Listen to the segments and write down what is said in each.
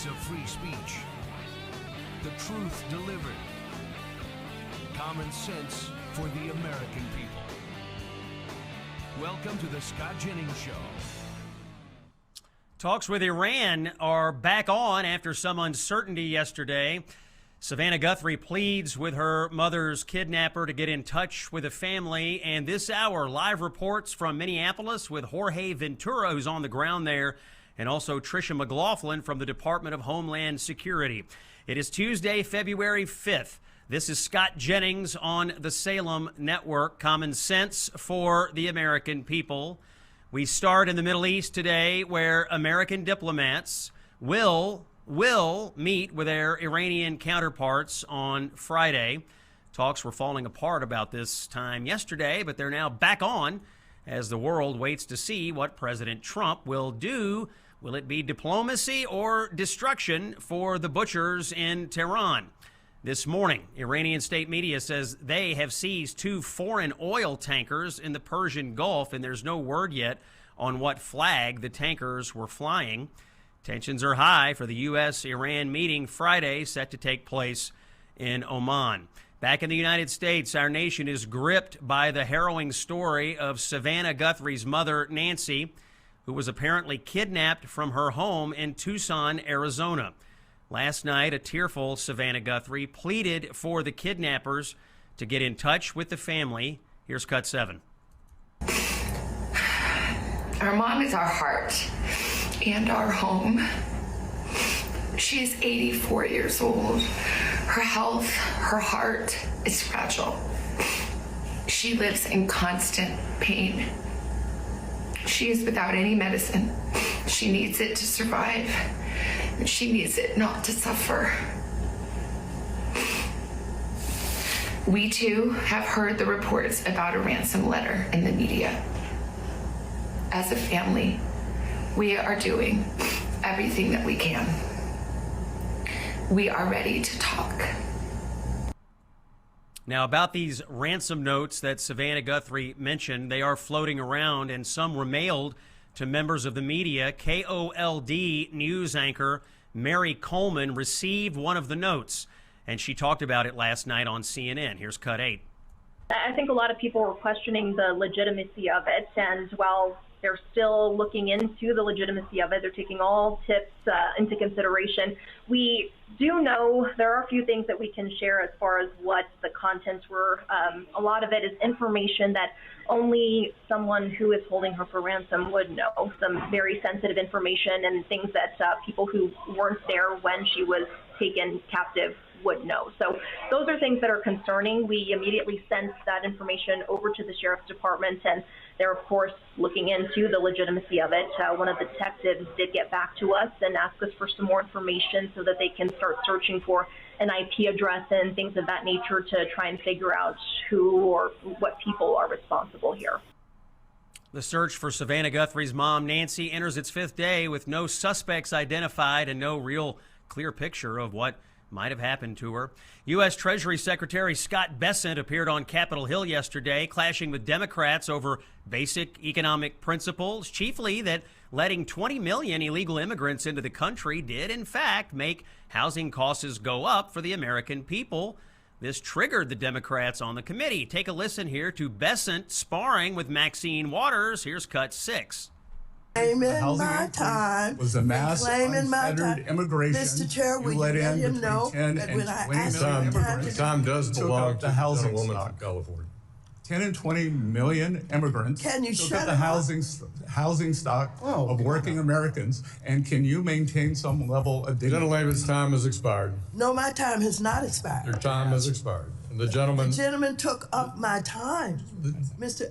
voice of free speech. The truth delivered. Common sense for the American people. Welcome to the Scott Jennings Show. Talks with Iran are back on after some uncertainty yesterday. Savannah Guthrie pleads with her mother's kidnapper to get in touch with the family. And this hour, live reports from Minneapolis with Jorge Ventura, who's on the ground there, and also Tricia McLaughlin from the Department of Homeland Security. It is Tuesday, February 5th. This is Scott Jennings on the Salem Network. Common sense for the American people. We start in the Middle East today, where American diplomats will meet with their Iranian counterparts on Friday. Talks were falling apart about this time yesterday, but they're now back on as the world waits to see what President Trump will do. Will it be diplomacy or destruction for the butchers in Tehran? This morning, Iranian state media says they have seized 2 foreign oil tankers in the Persian Gulf, and there's no word yet on what flag the tankers were flying. Tensions are high for the U.S.-Iran meeting Friday, set to take place in Oman. Back in the United States, our nation is gripped by the harrowing story of Savannah Guthrie's mother, Nancy, who was apparently kidnapped from her home in Tucson, Arizona. Last night, a tearful Savannah Guthrie pleaded for the kidnappers to get in touch with the family. Here's cut 7. Our mom is our heart and our home. She's 84 years old. Her health, her heart is fragile. She lives in constant pain. She is without any medicine. She needs it to survive. And she needs it not to suffer. We too have heard the reports about a ransom letter in the media. As a family, we are doing everything that we can. We are ready to talk. Now, about these ransom notes that Savannah Guthrie mentioned, they are floating around, and some were mailed to members of the media. KOLD news anchor Mary Coleman received one of the notes, and she talked about it last night on CNN. Here's cut 8. I think a lot of people were questioning the legitimacy of it, and while they're still looking into the legitimacy of it, they're taking all tips into consideration. We do know there are a few things that we can share as far as what the contents were. A lot of it is information that only someone who is holding her for ransom would know, some very sensitive information and things that people who weren't there when she was taken captive would know. So those are things that are concerning. We immediately sent that information over to the Sheriff's Department, and they're, of course, looking into the legitimacy of it. One of the detectives did get back to us and ask us for some more information so that they can start searching for an IP address and things of that nature to try and figure out who or what people are responsible here. The search for Savannah Guthrie's mom, Nancy, enters its 5th day with no suspects identified and no real clear picture of what might have happened to her. U.S. Treasury Secretary Scott Bessent appeared on Capitol Hill yesterday, clashing with Democrats over basic economic principles, chiefly that letting 20 million illegal immigrants into the country did, in fact, make housing costs go up for the American people. This triggered the Democrats on the committee. Take a listen here to Bessent sparring with Maxine Waters. Here's cut 6. Claiming my time, was a mass unfettered immigration. Mr. Chair, will you let him know that when I ask the time does belong to the housing woman stock. from California. 10 and 20 million immigrants Can you took shut up the him housing stock of working Americans, and can you maintain some level of dignity? Gentleman's time has expired. No, my time has not expired. Your time has expired. And the gentleman... The gentleman took up my time.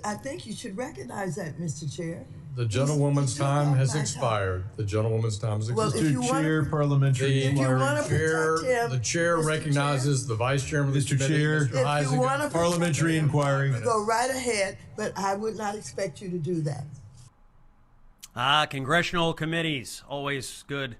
I think you should recognize that, Mr. Chair. The gentlewoman's time has expired. The gentlewoman's time has expired. Well, if you want parliamentary to The chair recognizes the vice chairman of the Mr. committee, Chair, Mr. If you want Heisinger. to parliamentary inquiry. go right ahead, but I would not expect you to do that. Congressional committees, always good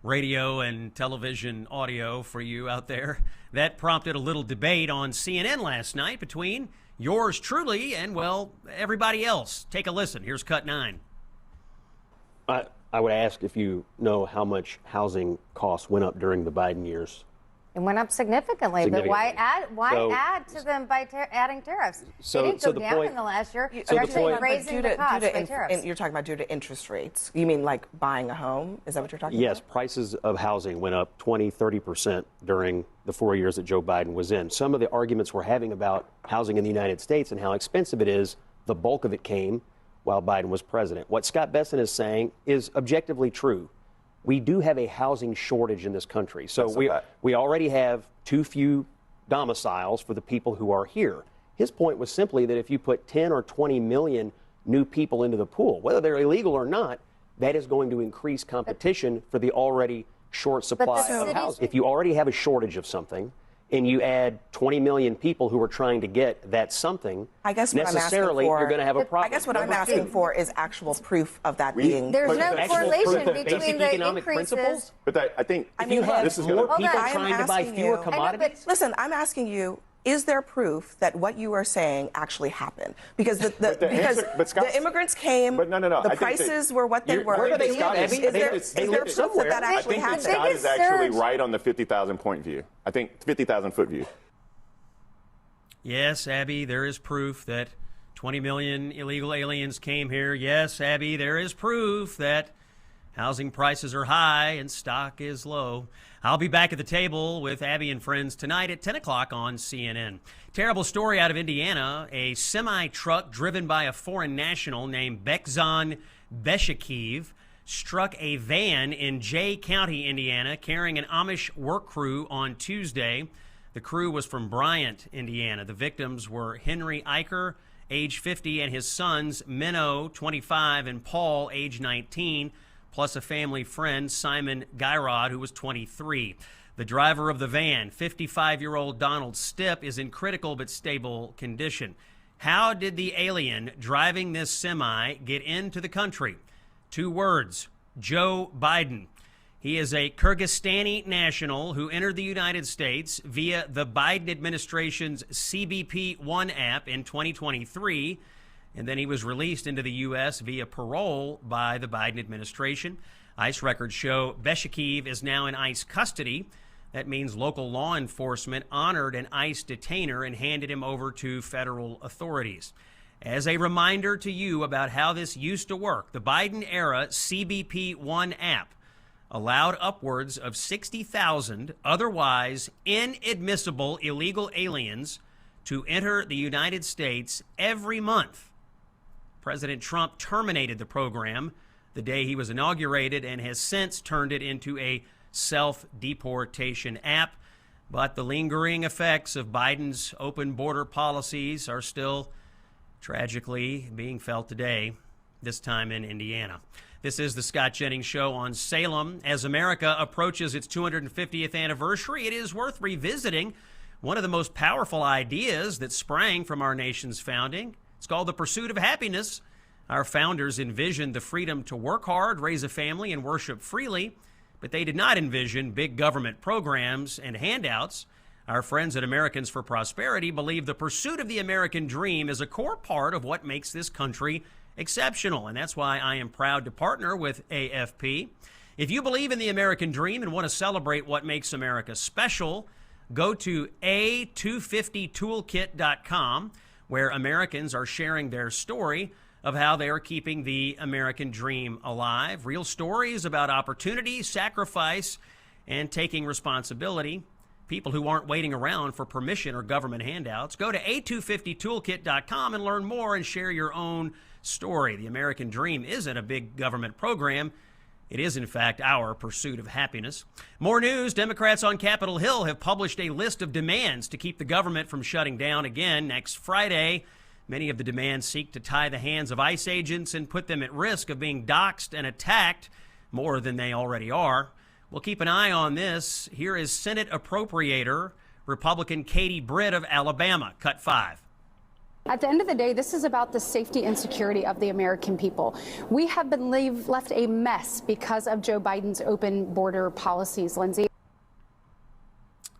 radio and television audio for you out there. That prompted a little debate on CNN last night between yours truly and, well, everybody else. Take a listen. Here's cut 9. I would ask if you know how much housing costs went up during the Biden years. It went up significantly, but why add to them by adding tariffs? So, they didn't go down in the last year. They're actually raising the cost by tariffs. You're talking about due to interest rates. You mean like buying a home? Is that what you're talking about? Yes, prices of housing went up 20-30% during the 4 years that Joe Biden was in. Some of the arguments we're having about housing in the United States and how expensive it is, the bulk of it came while Biden was president. What Scott Besson is saying is objectively true. We do have a housing shortage in this country. So we already have too few domiciles for the people who are here. His point was simply that if you put 10 or 20 million new people into the pool, whether they're illegal or not, that is going to increase competition for the already short supply of housing. If you already have a shortage of something, and you add 20 million people who are trying to get that something, I guess what necessarily I'm asking for, you're going to have a problem. I guess what I'm asking for is actual proof of that being. There's no correlation between the economic increases. Principles. But I think if you have more people trying to buy fewer commodities. Listen, I'm asking you. Is there proof that what you are saying actually happened? Because the immigrants came, the prices were what they were. Where do they live? Is there proof that actually happened? I think Scott is actually right on the 50,000 point view. I think 50,000 foot view. Yes, Abby, there is proof that 20 million illegal aliens came here. Yes, Abby, there is proof that housing prices are high and stock is low. I'll be back at the table with Abby and friends tonight at 10 o'clock on CNN. Terrible story out of Indiana. A semi-truck driven by a foreign national named Bekzan Beshakiv struck a van in Jay County, Indiana, carrying an Amish work crew on Tuesday. The crew was from Bryant, Indiana. The victims were Henry Eicher, age 50, and his sons, Minnow, 25, and Paul, age 19, plus a family friend, Simon Gyrod, who was 23. The driver of the van, 55-year-old Donald Stipp, is in critical but stable condition. How did the alien driving this semi get into the country? 2 words: Joe Biden. He is a Kyrgyzstani national who entered the United States via the Biden administration's CBP One app in 2023, and then he was released into the U.S. via parole by the Biden administration. ICE records show Beshakiv is now in ICE custody. That means local law enforcement honored an ICE detainer and handed him over to federal authorities. As a reminder to you about how this used to work, the Biden-era CBP One app allowed upwards of 60,000 otherwise inadmissible illegal aliens to enter the United States every month. President Trump terminated the program the day he was inaugurated and has since turned it into a self-deportation app. But the lingering effects of Biden's open border policies are still tragically being felt today, this time in Indiana. This is the Scott Jennings Show on Salem. As America approaches its 250th anniversary, it is worth revisiting one of the most powerful ideas that sprang from our nation's founding. It's called the pursuit of happiness. Our founders envisioned the freedom to work hard, raise a family, and worship freely, but they did not envision big government programs and handouts. Our friends at Americans for Prosperity believe the pursuit of the American dream is a core part of what makes this country exceptional, and that's why I am proud to partner with AFP. If you believe in the American dream and want to celebrate what makes America special, go to a250toolkit.com, where Americans are sharing their story of how they are keeping the American dream alive. Real stories about opportunity, sacrifice, and taking responsibility. People who aren't waiting around for permission or government handouts. Go to a250toolkit.com and learn more and share your own story. The American dream isn't a big government program. It is, in fact, our pursuit of happiness. More news. Democrats on Capitol Hill have published a list of demands to keep the government from shutting down again next Friday. Many of the demands seek to tie the hands of ICE agents and put them at risk of being doxxed and attacked more than they already are. We'll keep an eye on this. Here is Senate Appropriator Republican Katie Britt of Alabama. Cut 5. At the end of the day, this is about the safety and security of the American people. We have been left a mess because of Joe Biden's open border policies, Lindsay.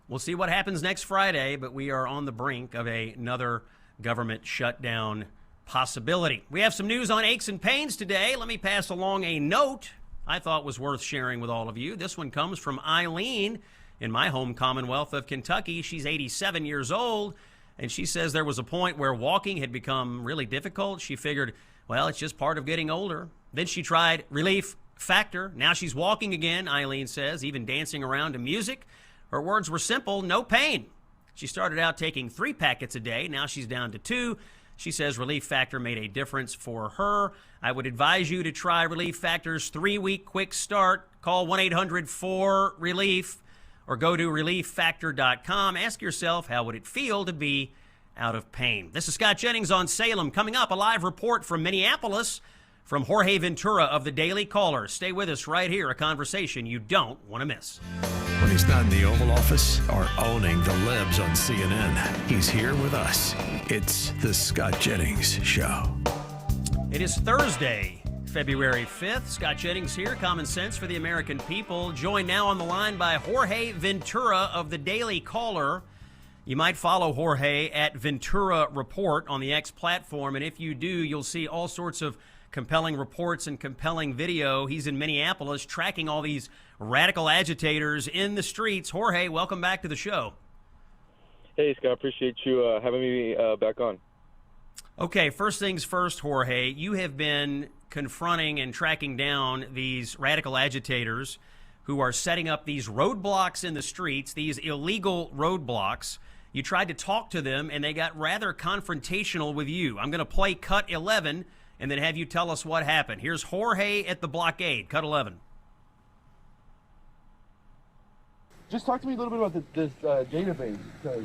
We'll see what happens next Friday, but we are on the brink of another government shutdown possibility. We have some news on aches and pains today. Let me pass along a note I thought was worth sharing with all of you. This one comes from Eileen in my home Commonwealth of Kentucky. She's 87 years old, and she says there was a point where walking had become really difficult. She figured, well, it's just part of getting older. Then she tried Relief Factor. Now she's walking again, Eileen says, even dancing around to music. Her words were simple: no pain. She started out taking 3 packets a day. Now she's down to 2. She says Relief Factor made a difference for her. I would advise you to try Relief Factor's 3-week quick start. Call 1-800-4RELIEF or go to relieffactor.com. Ask yourself, how would it feel to be out of pain? This is Scott Jennings on Salem. Coming up, a live report from Minneapolis from Jorge Ventura of the Daily Caller. Stay with us right here, a conversation you don't want to miss. When he's not in the Oval Office or owning the libs on CNN, he's here with us. It's the Scott Jennings Show. It is Thursday, February 5th. Scott Jennings here, Common Sense for the American People. Joined now on the line by Jorge Ventura of the Daily Caller. You might follow Jorge at Ventura Report on the X platform, and if you do, you'll see all sorts of compelling reports and compelling video. He's in Minneapolis tracking all these radical agitators in the streets. Jorge, welcome back to the show. Hey, Scott, appreciate you having me back on. Okay, first things first, Jorge. You have been confronting and tracking down these radical agitators who are setting up these roadblocks in the streets, these illegal roadblocks. You tried to talk to them, and they got rather confrontational with you. I'm going to play cut 11 and then have you tell us what happened. Here's Jorge at the blockade, cut 11. Just talk to me a little bit about this database, because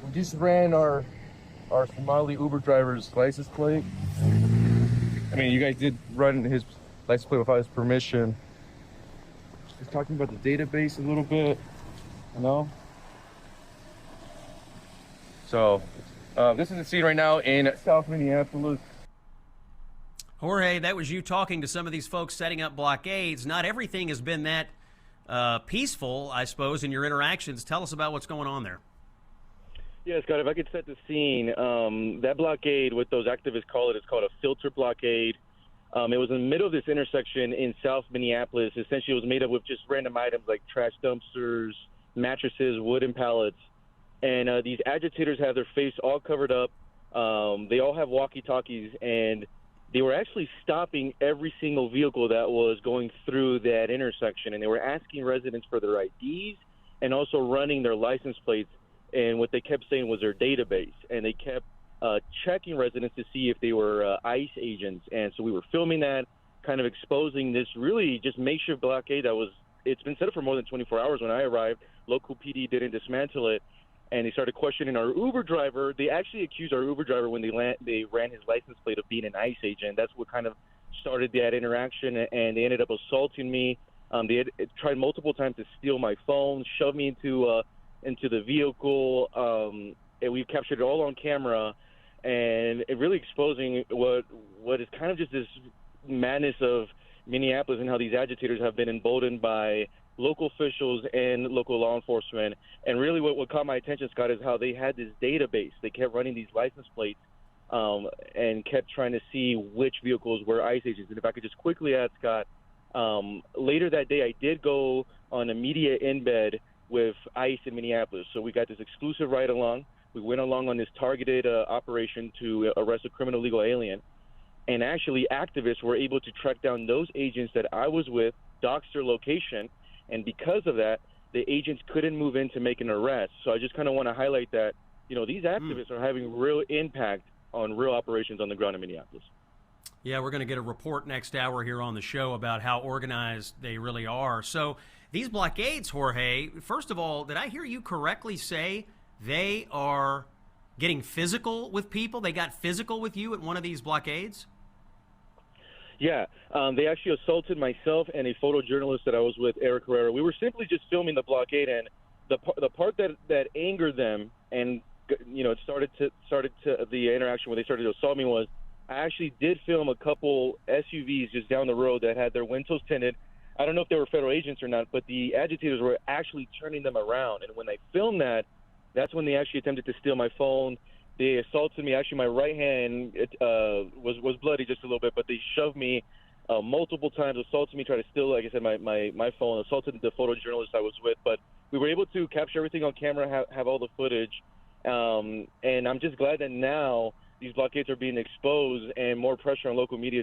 we just ran our Somali Uber driver's license plate. I mean, you guys did run his license plate without his permission. Just talking about the database a little bit, you know? So, this is the scene right now in South Minneapolis. Jorge, that was you talking to some of these folks setting up blockades. Not everything has been that peaceful, I suppose, in your interactions. Tell us about what's going on there. Yeah, Scott, if I could set the scene, that blockade, what those activists call it, is called a filter blockade. It was in the middle of this intersection in South Minneapolis. Essentially, it was made up with just random items like trash dumpsters, mattresses, wooden pallets. And these agitators have their face all covered up. They all have walkie-talkies, and they were actually stopping every single vehicle that was going through that intersection, and they were asking residents for their IDs and also running their license plates. And what they kept saying was their database, and they kept checking residents to see if they were ICE agents. And so we were filming that, kind of exposing this really just makeshift blockade that it's been set up for more than 24 hours. When I arrived, local PD didn't dismantle it. And they started questioning our Uber driver. They actually accused our Uber driver when they ran his license plate of being an ICE agent. That's what kind of started that interaction, and they ended up assaulting me. They had tried multiple times to steal my phone, shove me into the vehicle, and we've captured it all on camera, and it really exposing what is kind of just this madness of Minneapolis and how these agitators have been emboldened by local officials and local law enforcement. And really what caught my attention, Scott, is how they had this database. They kept running these license plates and kept trying to see which vehicles were ICE agents. And if I could just quickly add, Scott, later that day I did go on a media embed with ICE in Minneapolis. So we got this exclusive ride-along. We went along on this targeted operation to arrest a criminal illegal alien. And actually activists were able to track down those agents that I was with, dox their location, and because of that, the agents couldn't move in to make an arrest. So I just kind of want to highlight that, you know, these activists are having real impact on real operations on the ground in Minneapolis. Yeah, we're going to get a report next hour here on the show about how organized they really are. So these blockades, Jorge, first of all, did I hear you correctly say they are getting physical with people? They got physical with you at one of these blockades? Yeah, they actually assaulted myself and a photojournalist that I was with, Eric Herrera. We were simply just filming the blockade, and the part that angered them, and you know, it started to the interaction where they started to assault me was I actually did film a couple SUVs just down the road that had their windows tinted. I don't know if they were federal agents or not, but the agitators were actually turning them around, and when I filmed that, that's when they actually attempted to steal my phone. They assaulted me. Actually, my right hand was bloody just a little bit, but they shoved me multiple times, assaulted me, tried to steal, like I said, my phone, assaulted the photojournalist I was with. But we were able to capture everything on camera, have all the footage. And I'm just glad that now these blockades are being exposed and more pressure on local media,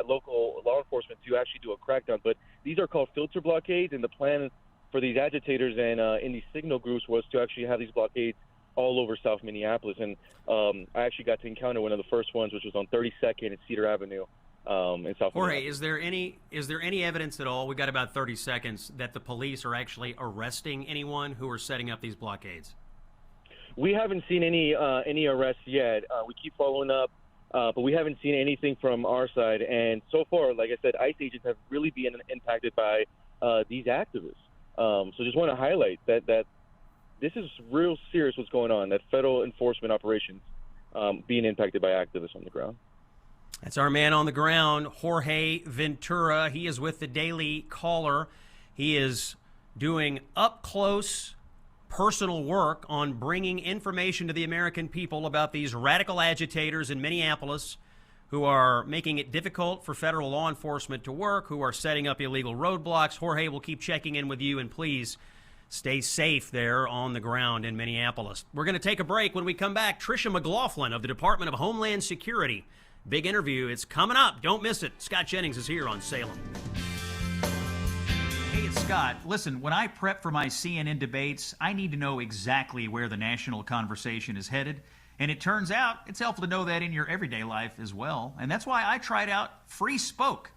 local law enforcement to actually do a crackdown. But these are called filter blockades, and the plan for these agitators and in these signal groups was to actually have these blockades all over South Minneapolis. And I actually got to encounter one of the first ones, which was on 32nd and Cedar Avenue in South Jorge, Minneapolis. is there any evidence at all, we've got about 30 seconds, that the police are actually arresting anyone who are setting up these blockades? We haven't seen any arrests yet. We keep following up, but we haven't seen anything from our side. And so far, like I said, ICE agents have really been impacted by these activists. So just want to highlight that this is real serious what's going on, that federal enforcement operations being impacted by activists on the ground. That's our man on the ground, Jorge Ventura. He is with the Daily Caller. He is doing up-close personal work on bringing information to the American people about these radical agitators in Minneapolis who are making it difficult for federal law enforcement to work, who are setting up illegal roadblocks. Jorge will keep checking in with you, and please stay safe there on the ground in Minneapolis. We're going to take a break. When we come back, Tricia McLaughlin of the Department of Homeland Security. Big interview. It's coming up. Don't miss it. Scott Jennings is here on Salem. Hey, it's Scott. Listen, when I prep for my CNN debates, I need to know exactly where the national conversation is headed. And it turns out it's helpful to know that in your everyday life as well. And that's why I tried out Free Spoke.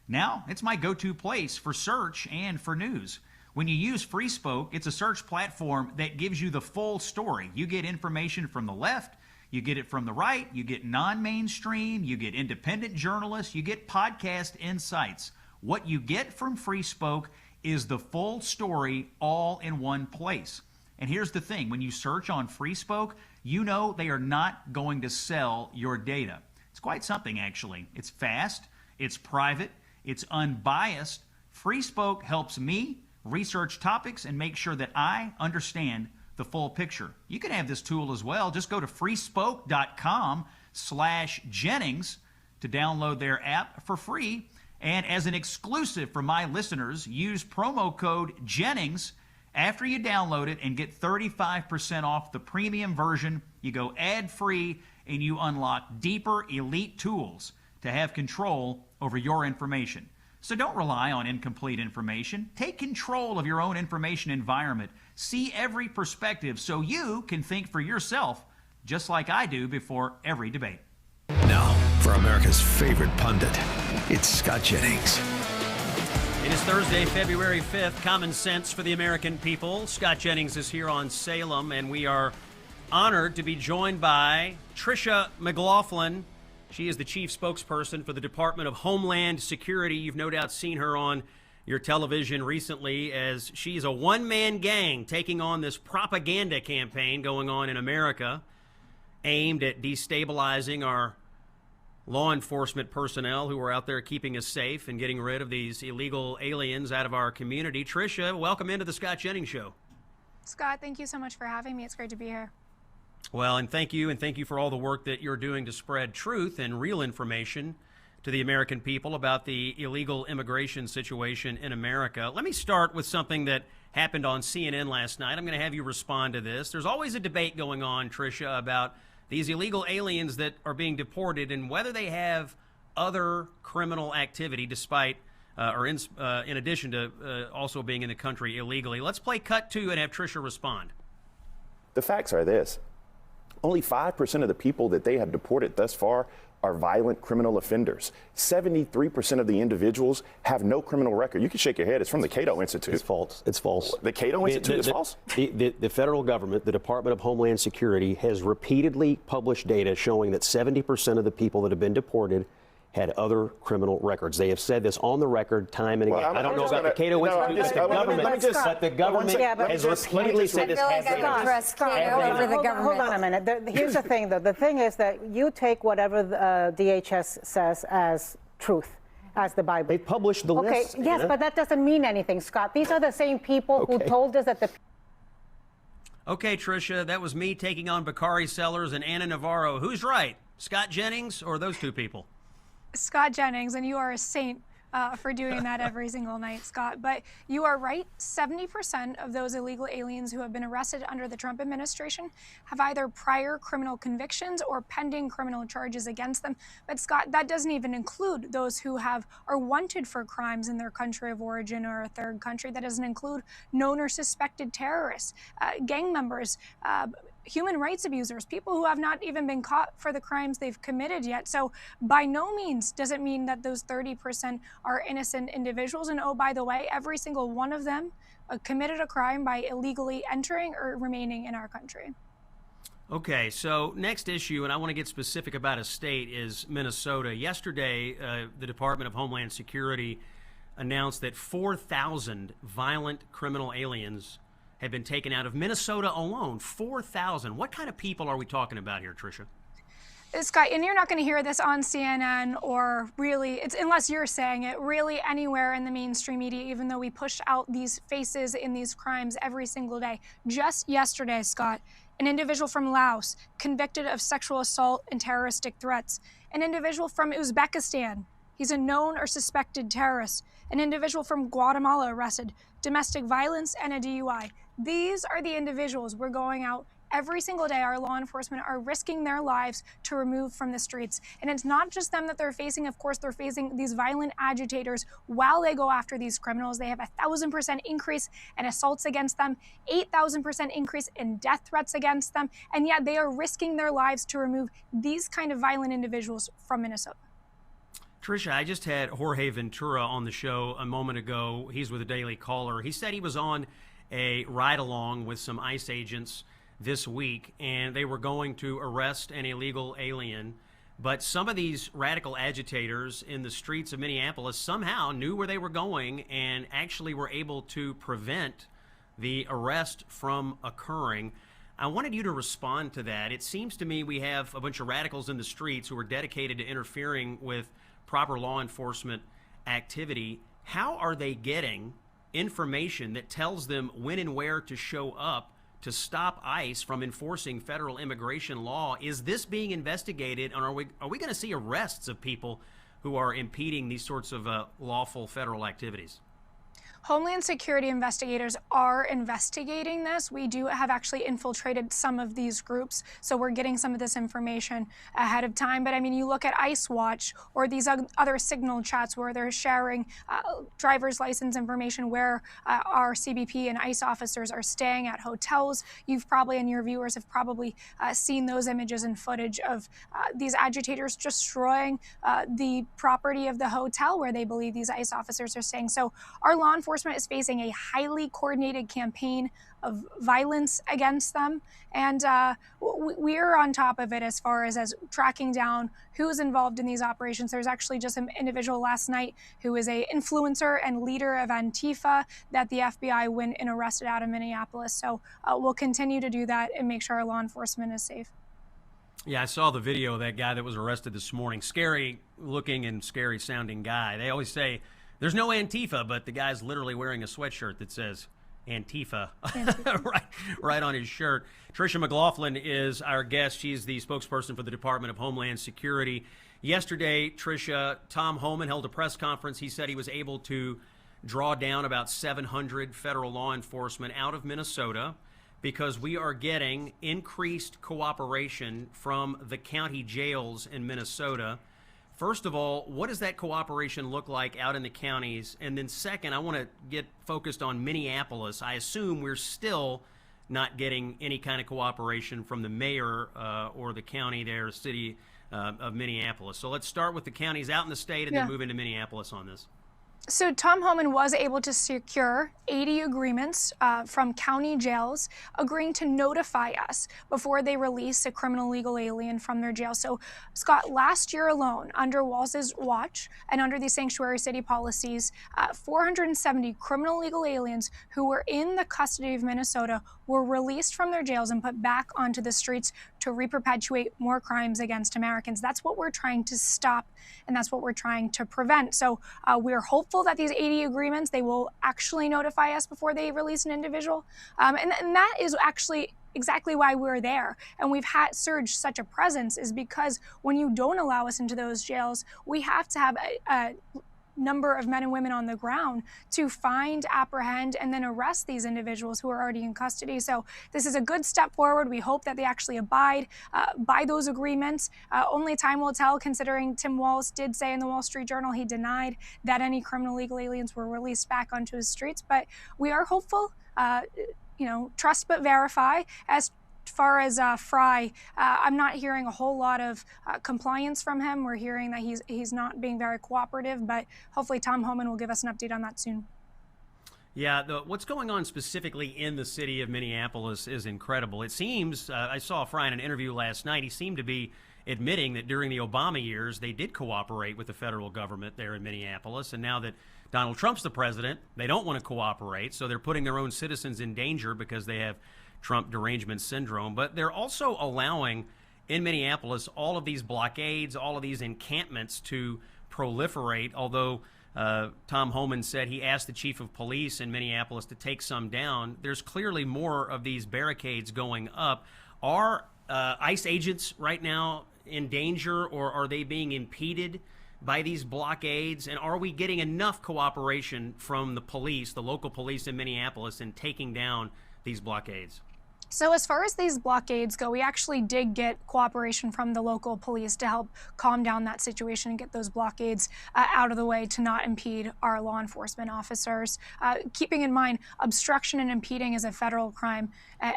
Now, it's my go-to place for search and for news. When you use Free Spoke, it's a search platform that gives you the full story. You get information from the left, you get it from the right, you get non-mainstream, you get independent journalists, you get podcast insights. What you get from Free Spoke is the full story all in one place. And here's the thing, when you search on Free Spoke, you know they are not going to sell your data. It's quite something, actually. It's fast, it's private, it's unbiased. Free Spoke helps me research topics and make sure that I understand the full picture. You can have this tool as well. Just go to freespoke.com/Jennings to download their app for free. And as an exclusive for my listeners, use promo code Jennings after you download it and get 35% off the premium version. You go ad-free and you unlock deeper elite tools to have control over your information. So don't rely on incomplete information. Take control of your own information environment. See every perspective so you can think for yourself, just like I do before every debate. Now, for America's favorite pundit, it's Scott Jennings. It is Thursday, February 5th. Common sense for the American people. Scott Jennings is here on Salem, and we are honored to be joined by Tricia McLaughlin. She is the chief spokesperson for the Department of Homeland Security. You've no doubt seen her on your television recently, as she's a one-man gang taking on this propaganda campaign going on in America aimed at destabilizing our law enforcement personnel who are out there keeping us safe and getting rid of these illegal aliens out of our community. Tricia, welcome into the Scott Jennings Show. Scott, thank you so much for having me. It's great to be here. Well, and thank you for all the work that you're doing to spread truth and real information to the American people about the illegal immigration situation in America. Let me start with something that happened on CNN last night. I'm going to have you respond to this. There's always a debate going on, Tricia, about these illegal aliens that are being deported and whether they have other criminal activity despite in addition to also being in the country illegally. Let's play cut 2 and have Tricia respond. The facts are this. Only 5% of the people that they have deported thus far are violent criminal offenders. 73% of the individuals have no criminal record. You can shake your head. It's from the Cato Institute. It's false. It's false. The Cato Institute is false? The federal government, the Department of Homeland Security, has repeatedly published data showing that 70% of the people that have been deported had other criminal records. They have said this on the record time and again. I don't know about the Cato Institute, but the government has repeatedly said this. Hold on a minute. Here's the thing, though. The thing is that you take whatever the DHS says as truth, as the Bible. They published the list. Okay, yes, but that doesn't mean anything, Scott. These are the same people who told us that the... Okay, Tricia, that was me taking on Bakari Sellers and Anna Navarro. Who's right, Scott Jennings or those two people? Scott Jennings, and you are a saint for doing that every single night, Scott. But you are right. 70% of those illegal aliens who have been arrested under the Trump administration have either prior criminal convictions or pending criminal charges against them. But Scott, that doesn't even include those who are wanted for crimes in their country of origin or a third country. That doesn't include known or suspected terrorists, gang members, human rights abusers, people who have not even been caught for the crimes they've committed yet. So by no means does it mean that those 30% are innocent individuals. And oh, by the way, every single one of them committed a crime by illegally entering or remaining in our country. Okay, so next issue, and I want to get specific about a state, is Minnesota. Yesterday, the Department of Homeland Security announced that 4,000 violent criminal aliens have been taken out of Minnesota alone. 4,000. What kind of people are we talking about here, Tricia? Scott, and you're not going to hear this on CNN or really, unless you're saying it, really anywhere in the mainstream media, even though we push out these faces in these crimes every single day. Just yesterday, Scott, an individual from Laos convicted of sexual assault and terroristic threats. An individual from Uzbekistan, he's a known or suspected terrorist. An individual from Guatemala arrested, domestic violence and a DUI. These are the individuals we're going out every single day. Our law enforcement are risking their lives to remove from the streets. And it's not just them that they're facing. Of course, they're facing these violent agitators while they go after these criminals. They have a 1,000% increase in assaults against them, 8,000% increase in death threats against them. And yet they are risking their lives to remove these kind of violent individuals from Minnesota. Tricia, I just had Jorge Ventura on the show a moment ago. He's with the Daily Caller. He said he was on a ride-along with some ICE agents this week, and they were going to arrest an illegal alien. But some of these radical agitators in the streets of Minneapolis somehow knew where they were going and actually were able to prevent the arrest from occurring. I wanted you to respond to that. It seems to me we have a bunch of radicals in the streets who are dedicated to interfering with proper law enforcement activity. How are they getting information that tells them when and where to show up to stop ICE from enforcing federal immigration law? Is this being investigated, and are we going to see arrests of people who are impeding these sorts of lawful federal activities? Homeland Security investigators are investigating this. We do have actually infiltrated some of these groups, so we're getting some of this information ahead of time. But I mean, you look at ICE Watch or these other signal chats where they're sharing driver's license information, where our CBP and ICE officers are staying at hotels. You've probably, and your viewers have probably seen those images and footage of these agitators destroying the property of the hotel where they believe these ICE officers are staying. So our law enforcement is facing a highly coordinated campaign of violence against them. And we're on top of it as far as tracking down who's involved in these operations. There's actually just an individual last night who is an influencer and leader of Antifa that the FBI went and arrested out of Minneapolis. So we'll continue to do that and make sure our law enforcement is safe. Yeah, I saw the video of that guy that was arrested this morning. Scary looking and scary sounding guy. They always say there's no Antifa, but the guy's literally wearing a sweatshirt that says Antifa right on his shirt. Tricia McLaughlin is our guest. She's the spokesperson for the Department of Homeland Security. Yesterday, Tricia, Tom Homan held a press conference. He said he was able to draw down about 700 federal law enforcement out of Minnesota because we are getting increased cooperation from the county jails in Minnesota. First of all, what does that cooperation look like out in the counties? And then second, I want to get focused on Minneapolis. I assume we're still not getting any kind of cooperation from the mayor or the county there, city of Minneapolis. So let's start with the counties out in the state and then move into Minneapolis on this. So Tom Homan was able to secure 80 agreements from county jails agreeing to notify us before they release a criminal illegal alien from their jail. So, Scott, last year alone, under Walz's watch and under the sanctuary city policies, 470 criminal illegal aliens who were in the custody of Minnesota were released from their jails and put back onto the streets to reperpetuate more crimes against Americans. That's what we're trying to stop, and that's what we're trying to prevent. So we're hopeful that these 80 agreements, they will actually notify us before they release an individual. And that is actually exactly why we're there. And we've had surged such a presence is because when you don't allow us into those jails, we have to have number of men and women on the ground to find, apprehend, and then arrest these individuals who are already in custody. So this is a good step forward. We hope that they actually abide by those agreements. Only time will tell, considering Tim Walz did say in the Wall Street Journal he denied that any criminal illegal aliens were released back onto his streets. But we are hopeful. Trust but verify. As far as Fry, I'm not hearing a whole lot of compliance from him. We're hearing that he's not being very cooperative, but hopefully Tom Homan will give us an update on that soon. Yeah, what's going on specifically in the city of Minneapolis is incredible. It seems, I saw Fry in an interview last night, he seemed to be admitting that during the Obama years, they did cooperate with the federal government there in Minneapolis, and now that Donald Trump's the president, they don't want to cooperate, so they're putting their own citizens in danger because they have Trump derangement syndrome. But they're also allowing in Minneapolis all of these blockades, all of these encampments to proliferate, although Tom Homan said he asked the chief of police in Minneapolis to take some down. There's clearly more of these barricades going up. Are ICE agents right now in danger, or are they being impeded by these blockades? And are we getting enough cooperation from the police, the local police in Minneapolis, in taking down these blockades? So as far as these blockades go, we actually did get cooperation from the local police to help calm down that situation and get those blockades out of the way to not impede our law enforcement officers. Keeping in mind, obstruction and impeding is a federal crime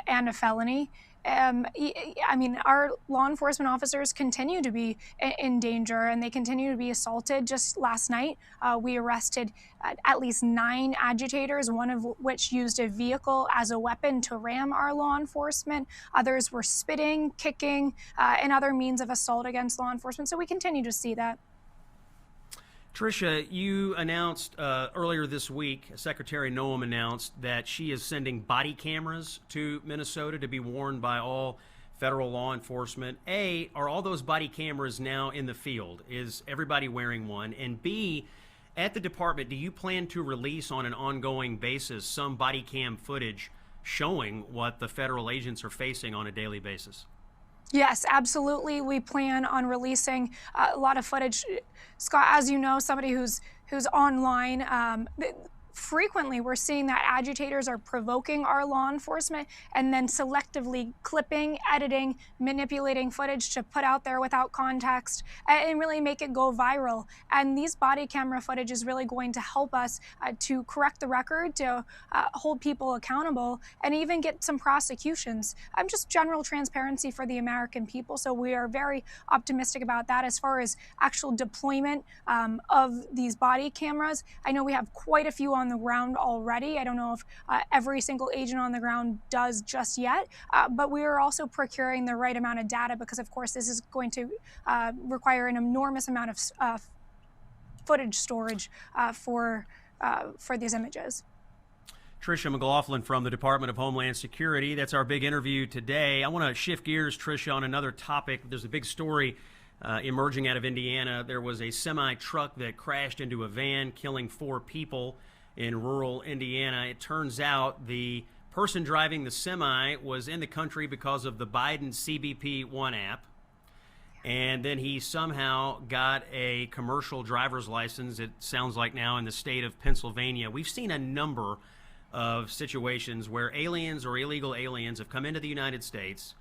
and a felony. I mean, our law enforcement officers continue to be in danger, and they continue to be assaulted. Just last night, we arrested at least 9 agitators, one of which used a vehicle as a weapon to ram our law enforcement. Others were spitting, kicking, and other means of assault against law enforcement. So we continue to see that. Tricia, you announced earlier this week, Secretary Noem announced that she is sending body cameras to Minnesota to be worn by all federal law enforcement. A, are all those body cameras now in the field? Is everybody wearing one? And B, at the department, do you plan to release on an ongoing basis some body cam footage showing what the federal agents are facing on a daily basis? Yes, absolutely. We plan on releasing a lot of footage. Scott, as you know, somebody who's online, frequently we're seeing that agitators are provoking our law enforcement and then selectively clipping, editing, manipulating footage to put out there without context and really make it go viral. And these body camera footage is really going to help us to correct the record, to hold people accountable, and even get some prosecutions. Just general transparency for the American people. So we are very optimistic about that. As far as actual deployment of these body cameras, I know we have quite a few on the ground already. I don't know if every single agent on the ground does just yet, but we are also procuring the right amount of data because, of course, this is going to require an enormous amount of footage storage for these images. Tricia McLaughlin from the Department of Homeland Security. That's our big interview today. I want to shift gears, Tricia, on another topic. There's a big story emerging out of Indiana. There was a semi-truck that crashed into a van, killing 4 people in rural Indiana. It turns out the person driving the semi was in the country because of the Biden CBP One app. And then he somehow got a commercial driver's license, it sounds like now, in the state of Pennsylvania. We've seen a number of situations where aliens or illegal aliens have come into the United States,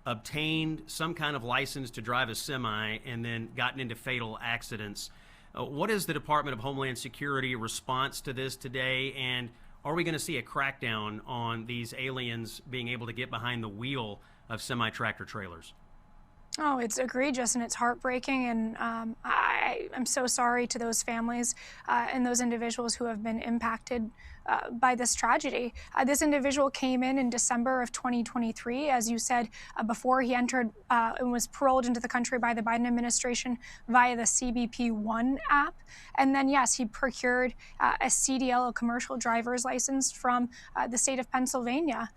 obtained some kind of license to drive a semi, and then gotten into fatal accidents. What is the Department of Homeland Security response to this today? And are we going to see a crackdown on these aliens being able to get behind the wheel of semi-tractor trailers? Oh, it's egregious and it's heartbreaking, and I'm so sorry to those families and those individuals who have been impacted by this tragedy. This individual came in December of 2023, as you said before. He entered and was paroled into the country by the Biden administration via the CBP One app. And then, yes, he procured a CDL, a commercial driver's license, from the state of Pennsylvania.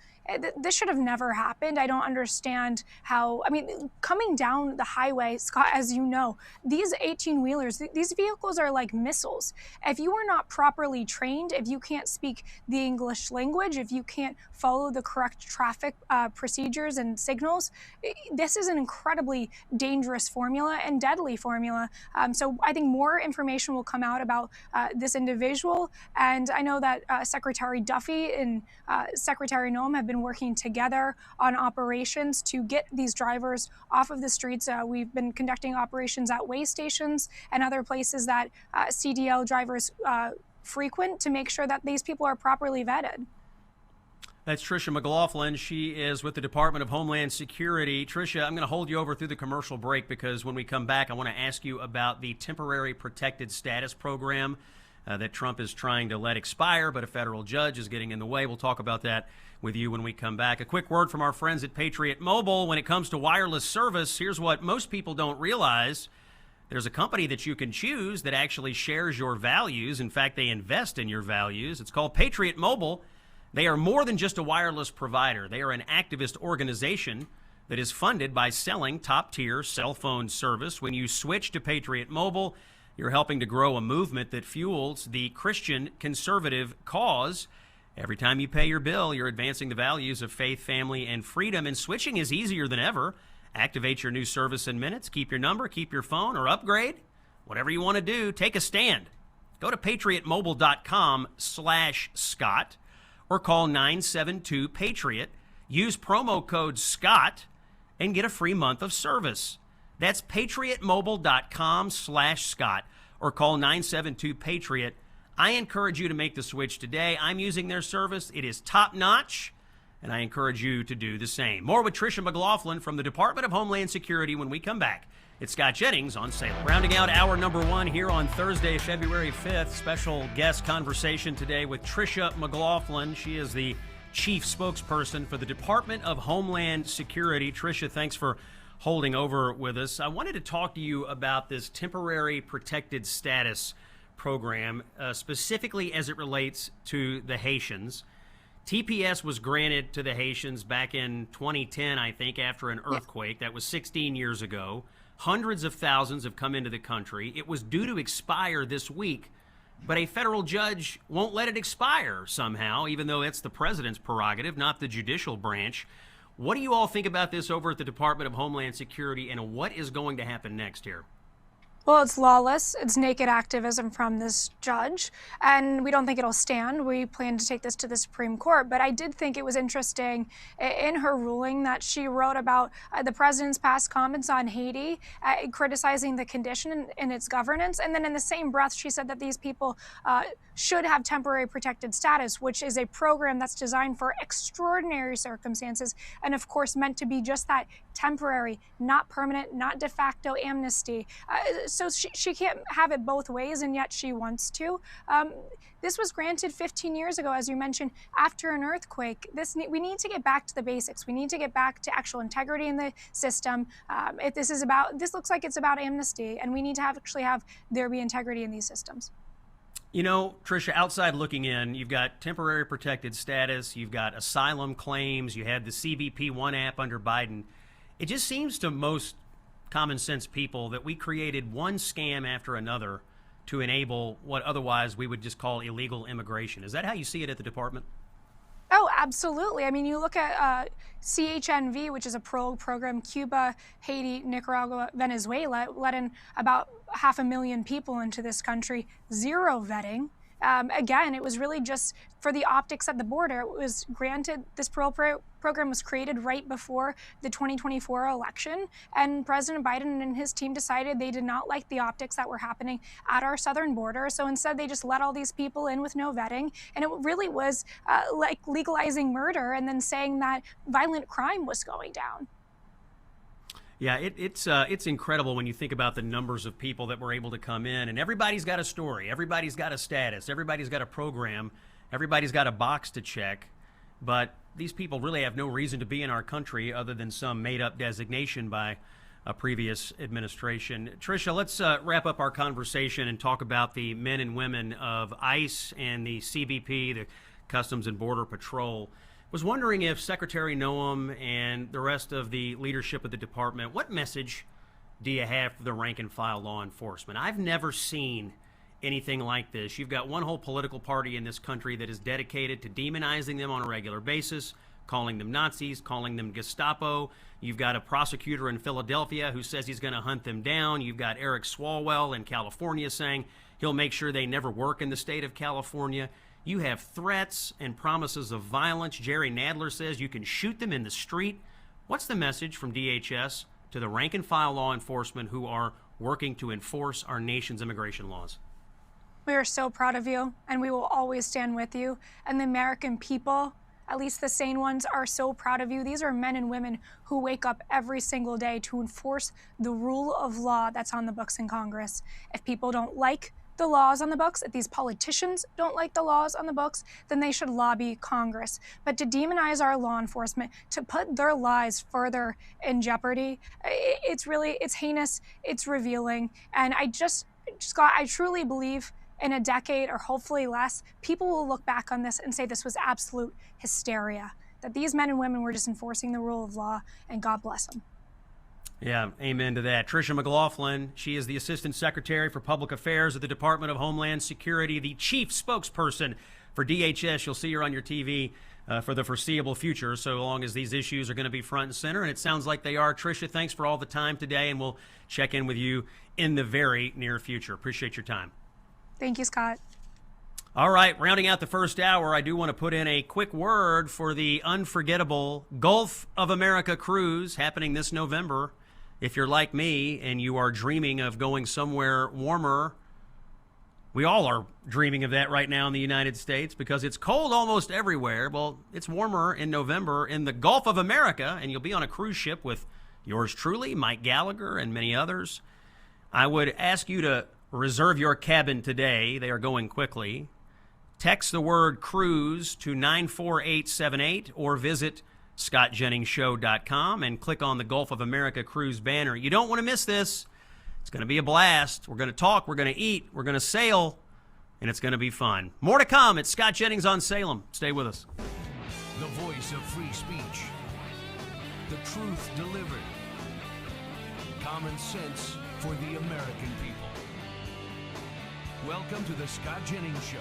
This should have never happened. I don't understand how, coming down the highway, Scott, as you know, these 18-wheelers, these vehicles are like missiles. If you are not properly trained, if you can't speak speak the English language, if you can't follow the correct traffic procedures and signals, this is an incredibly dangerous formula and deadly formula. So I think more information will come out about this individual. And I know that Secretary Duffy and Secretary Noem have been working together on operations to get these drivers off of the streets. We've been conducting operations at way stations and other places that CDL drivers frequent to make sure that these people are properly vetted. That's Tricia McLaughlin. She is with the Department of Homeland Security. Tricia, I'm going to hold you over through the commercial break because when we come back, I want to ask you about the temporary protected status program that Trump is trying to let expire, but a federal judge is getting in the way. We'll talk about that with you when we come back. A quick word from our friends at Patriot Mobile. When it comes to wireless service, here's what most people don't realize. There's a company that you can choose that actually shares your values. In fact, they invest in your values. It's called Patriot Mobile. They are more than just a wireless provider. They are an activist organization that is funded by selling top-tier cell phone service. When you switch to Patriot Mobile, you're helping to grow a movement that fuels the Christian conservative cause. Every time you pay your bill, you're advancing the values of faith, family, and freedom, and switching is easier than ever. Activate your new service in minutes. Keep your number, keep your phone, or upgrade. Whatever you want to do, take a stand. Go to patriotmobile.com/Scott or call 972-PATRIOT. Use promo code SCOTT and get a free month of service. That's patriotmobile.com/Scott or call 972-PATRIOT. I encourage you to make the switch today. I'm using their service. It is top-notch, and I encourage you to do the same. More with Tricia McLaughlin from the Department of Homeland Security when we come back. It's Scott Jennings on Salem. Rounding out hour number one here on Thursday, February 5th. Special guest conversation today with Tricia McLaughlin. She is the chief spokesperson for the Department of Homeland Security. Tricia, thanks for holding over with us. I wanted to talk to you about this temporary protected status program, specifically as it relates to the Haitians. TPS was granted to the Haitians back in 2010, I think, after an earthquake. That was 16 years ago. Hundreds of thousands have come into the country. It was due to expire this week, but a federal judge won't let it expire somehow, even though it's the president's prerogative, not the judicial branch. What do you all think about this over at the Department of Homeland Security, and what is going to happen next here? Well, it's lawless. It's naked activism from this judge, and we don't think it'll stand. We plan to take this to the Supreme Court, but I did think it was interesting in her ruling that she wrote about the president's past comments on Haiti, criticizing the condition and its governance, and then in the same breath, she said that these people should have temporary protected status, which is a program that's designed for extraordinary circumstances, and of course meant to be just that, temporary, not permanent, not de facto amnesty. So she can't have it both ways, and yet she wants to. This was granted 15 years ago, as you mentioned, after an earthquake. We need to get back to the basics. We need to get back to actual integrity in the system. This looks like it's about amnesty, and we need to actually have there be integrity in these systems. You know, Tricia, outside looking in, you've got temporary protected status, you've got asylum claims, you had the CBP One app under Biden. It just seems to most common sense people that we created one scam after another to enable what otherwise we would just call illegal immigration. Is that how you see it at the department? Oh, absolutely. I mean, you look at CHNV, which is a program, Cuba, Haiti, Nicaragua, Venezuela, let in about 500,000 people into this country, zero vetting. Again, it was really just for the optics at the border. It was granted, this program was created right before the 2024 election, and President Biden and his team decided they did not like the optics that were happening at our southern border, so instead they just let all these people in with no vetting, and it really was like legalizing murder and then saying that violent crime was going down. Yeah, it's incredible when you think about the numbers of people that were able to come in, and everybody's got a story, everybody's got a status, everybody's got a program, everybody's got a box to check, but these people really have no reason to be in our country other than some made-up designation by a previous administration. Tricia, let's wrap up our conversation and talk about the men and women of ICE and the CBP, the Customs and Border Patrol. Was wondering if Secretary Noem and the rest of the leadership of the department, what message do you have for the rank and file law enforcement? I've never seen anything like this. You've got one whole political party in this country that is dedicated to demonizing them on a regular basis, calling them Nazis, calling them Gestapo. You've got a prosecutor in Philadelphia who says he's going to hunt them down. You've got Eric Swalwell in California saying he'll make sure they never work in the state of California. You have threats and promises of violence. Jerry Nadler says you can shoot them in the street. What's the message from DHS to the rank and file law enforcement who are working to enforce our nation's immigration laws? We are so proud of you, and we will always stand with you. And the American people, at least the sane ones, are so proud of you. These are men and women who wake up every single day to enforce the rule of law that's on the books in Congress. If people don't like the laws on the books, if these politicians don't like the laws on the books, then they should lobby Congress. But to demonize our law enforcement, to put their lives further in jeopardy, it's heinous, it's revealing. And Scott, I truly believe in a decade or hopefully less, people will look back on this and say this was absolute hysteria, that these men and women were just enforcing the rule of law, and God bless them. Yeah, amen to that. Tricia McLaughlin, she is the Assistant Secretary for Public Affairs at the Department of Homeland Security, the chief spokesperson for DHS. You'll see her on your TV for the foreseeable future, so long as these issues are going to be front and center, and it sounds like they are. Tricia, thanks for all the time today, and we'll check in with you in the very near future. Appreciate your time. Thank you, Scott. All right, rounding out the first hour, I do want to put in a quick word for the unforgettable Gulf of America cruise happening this November. If you're like me and you are dreaming of going somewhere warmer, we all are dreaming of that right now in the United States because it's cold almost everywhere. Well, it's warmer in November in the Gulf of America, and you'll be on a cruise ship with yours truly, Mike Gallagher, and many others. I would ask you to reserve your cabin today. They are going quickly. Text the word cruise to 94878 or visit ScottJenningsShow.com and click on the Gulf of America cruise banner. You don't want to miss this. It's going to be a blast. We're going to talk, we're going to eat, we're going to sail, and it's going to be fun. More to come. It's Scott Jennings on Salem. Stay with us. The voice of free speech. The truth delivered. Common sense for the American people. Welcome to the Scott Jennings Show.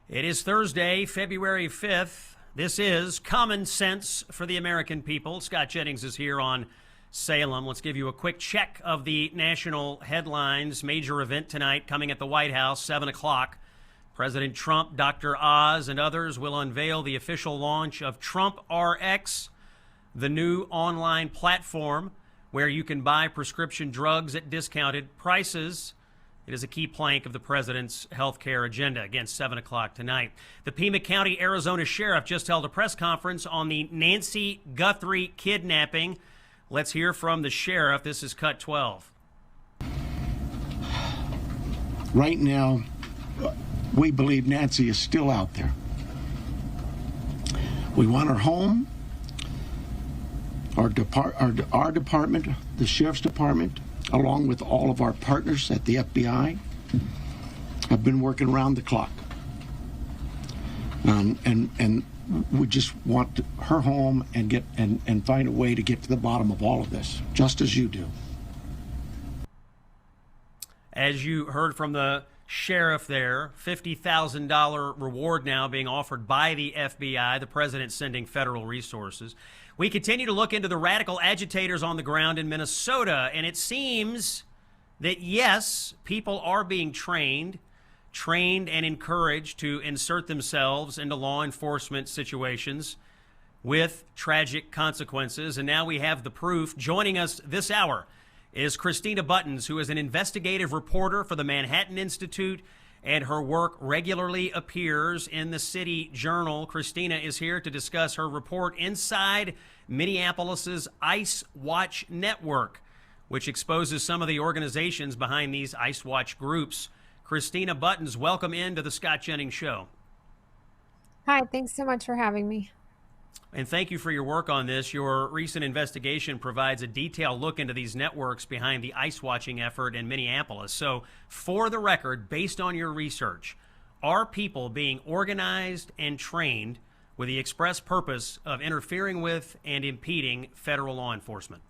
It is Thursday, February 5th. This is Common Sense for the American people. Scott Jennings is here on Salem. Let's give you a quick check of the national headlines. Major event tonight coming at the White House, 7 o'clock. President Trump, Dr. Oz, and others will unveil the official launch of Trump RX, the new online platform where you can buy prescription drugs at discounted prices. It is a key plank of the president's health care agenda. Again, 7 o'clock tonight. The Pima County, Arizona sheriff just held a press conference on the Nancy Guthrie kidnapping. Let's hear from the sheriff. This is Cut 12. Right now, we believe Nancy is still out there. We want her home. Our department, the sheriff's department, along with all of our partners at the FBI, have been working around the clock. And we just want her home and get and find a way to get to the bottom of all of this, just as you do. As you heard from the sheriff there, $50,000 reward now being offered by the FBI, the president sending federal resources. We continue to look into the radical agitators on the ground in Minnesota, and it seems that, yes, people are being trained and encouraged to insert themselves into law enforcement situations with tragic consequences. And now we have the proof. Joining us this hour is Christina Buttons, who is an investigative reporter for the Manhattan Institute, and her work regularly appears in the City Journal. Christina is here to discuss her report inside Minneapolis's Ice Watch Network, which exposes some of the organizations behind these Ice Watch groups. Christina Buttons, welcome into the Scott Jennings Show. Hi, thanks so much for having me. And thank you for your work on this. Your recent investigation provides a detailed look into these networks behind the ice watching effort in Minneapolis. So, for the record, based on your research, are people being organized and trained with the express purpose of interfering with and impeding federal law enforcement?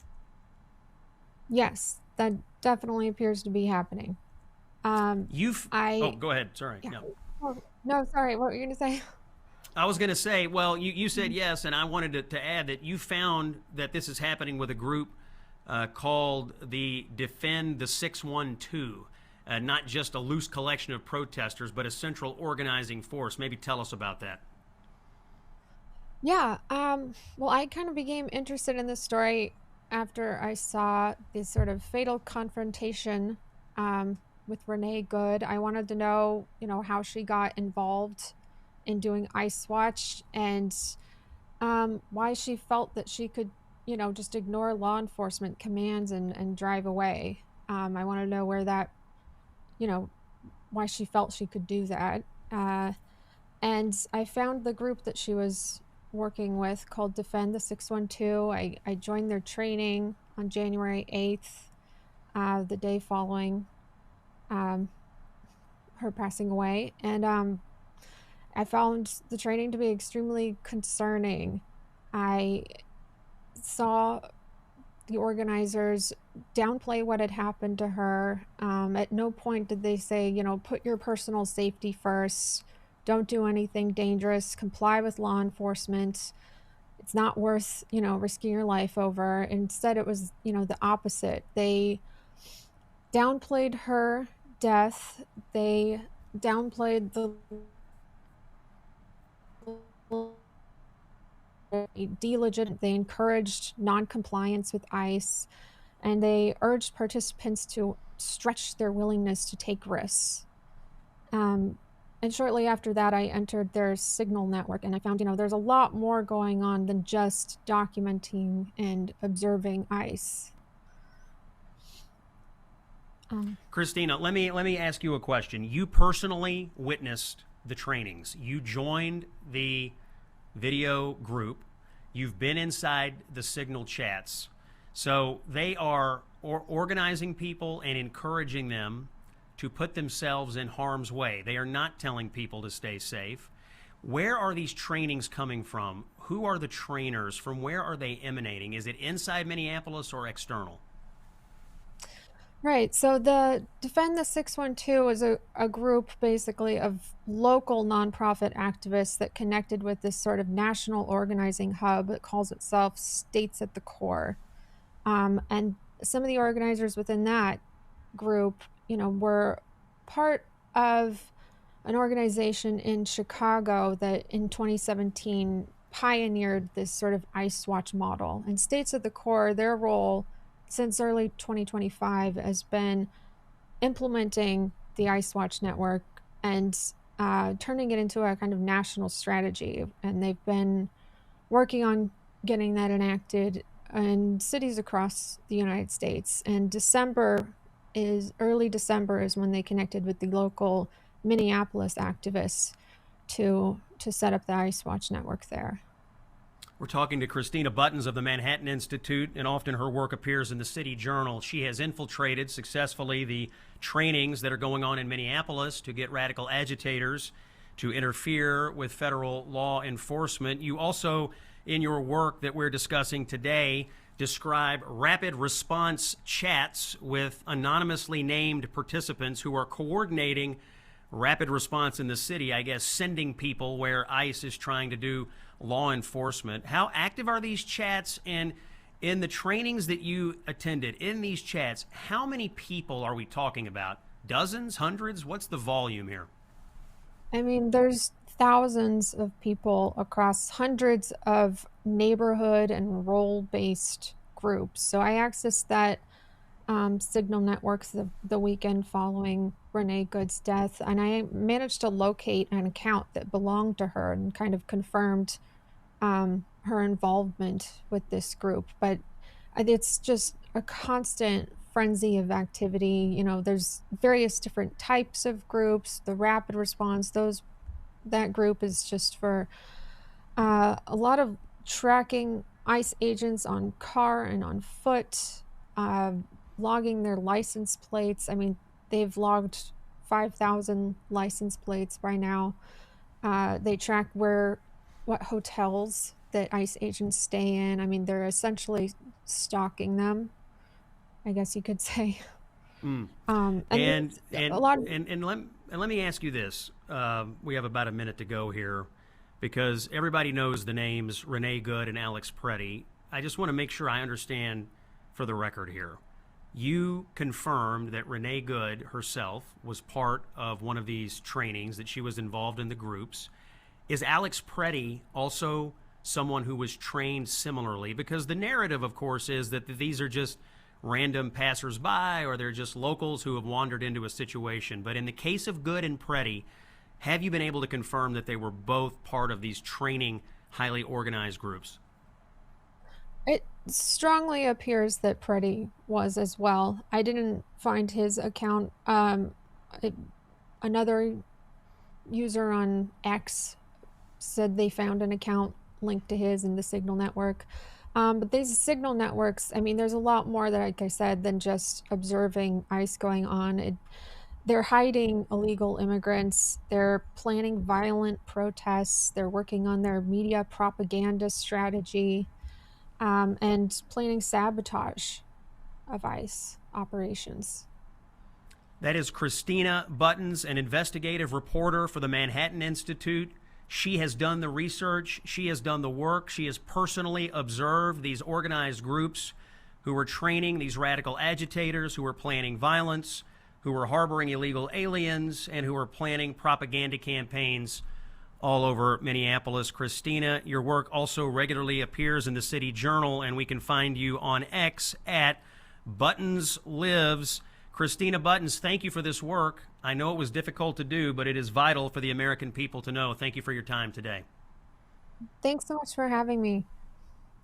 Yes, that definitely appears to be happening. Go ahead. Sorry. Yeah. No, sorry. What were you going to say? I was going to say, well, you said yes, and I wanted to add that you found that this is happening with a group called the Defend the 612, not just a loose collection of protesters, but a central organizing force. Maybe tell us about that. Yeah. Well, I kind of became interested in this story after I saw this sort of fatal confrontation with Renee Good. I wanted to know, how she got involved in doing Ice Watch and why she felt that she could, just ignore law enforcement commands and drive away. I want to know where that, why she felt she could do that. And I found the group that she was working with called Defend the 612. I joined their training on January 8th, the day following her passing away. And I found the training to be extremely concerning. I saw the organizers downplay what had happened to her. At no point did they say, put your personal safety first. Don't do anything dangerous. Comply with law enforcement. It's not worth, risking your life over. Instead, it was, the opposite. They downplayed her death. They downplayed the they encouraged non-compliance with ICE, and they urged participants to stretch their willingness to take risks. And shortly after that, I entered their Signal network, and I found, there's a lot more going on than just documenting and observing ICE. Christina, let me ask you a question. You personally witnessed the trainings. You joined the video group. You've been inside the Signal chats. So they are organizing people and encouraging them to put themselves in harm's way. They are not telling people to stay safe. Where are these trainings coming from? Who are the trainers? From where are they emanating? Is it inside Minneapolis or external? Right. So the Defend the 612 is a group basically of local nonprofit activists that connected with this sort of national organizing hub that calls itself States at the Core. And some of the organizers within that group, were part of an organization in Chicago that in 2017 pioneered this sort of ICE Watch model. And States at the Core, their role since early 2025 has been implementing the ICE Watch network and turning it into a kind of national strategy. And they've been working on getting that enacted in cities across the United States. And early December is when they connected with the local Minneapolis activists to set up the ICE Watch network there. We're talking to Christina Buttons of the Manhattan Institute, and often her work appears in the City Journal. She has infiltrated successfully the trainings that are going on in Minneapolis to get radical agitators to interfere with federal law enforcement. You also, in your work that we're discussing today, describe rapid response chats with anonymously named participants who are coordinating rapid response in the city, I guess, sending people where ICE is trying to do law enforcement. How active are these chats? And in the trainings that you attended, in these chats, how many people are we talking about? Dozens, hundreds? What's the volume here? I mean, there's thousands of people across hundreds of neighborhood and role-based groups. So I accessed that Signal networks the weekend following Renee Good's death, and I managed to locate an account that belonged to her and kind of confirmed her involvement with this group. But it's just a constant frenzy of activity. There's various different types of groups. The rapid response, that group is just for a lot of tracking ICE agents on car and on foot, logging their license plates. I mean, they've logged 5,000 license plates by now. They track what hotels that ICE agents stay in. I mean, they're essentially stalking them, I guess you could say. And a lot of, and let me ask you this. We have about a minute to go here, because everybody knows the names Renee Good and Alex Preddy. I just want to make sure I understand for the record here. You confirmed that Renee Good herself was part of one of these trainings, that she was involved in the groups. Is Alex Preddy also someone who was trained similarly? Because the narrative, of course, is that these are just random passersby, or they're just locals who have wandered into a situation. But in the case of Good and Preddy, have you been able to confirm that they were both part of these training, highly organized groups? It strongly appears that Preddy was as well. I didn't find his account. Another user on X said they found an account linked to his in the Signal network. But these Signal networks, I mean, there's a lot more, that, like I said, than just observing ICE going on. They're hiding illegal immigrants. They're planning violent protests. They're working on their media propaganda strategy, and planning sabotage of ICE operations. That is Christina Buttons, an investigative reporter for the Manhattan Institute. She has done the research. She has done the work. She has personally observed these organized groups who were training these radical agitators, who were planning violence, who were harboring illegal aliens, and who were planning propaganda campaigns all over Minneapolis. Christina, your work also regularly appears in the City Journal, and we can find you on X at Buttons Lives. Christina Buttons, thank you for this work. I know it was difficult to do, but it is vital for the American people to know. Thank you for your time today. Thanks so much for having me.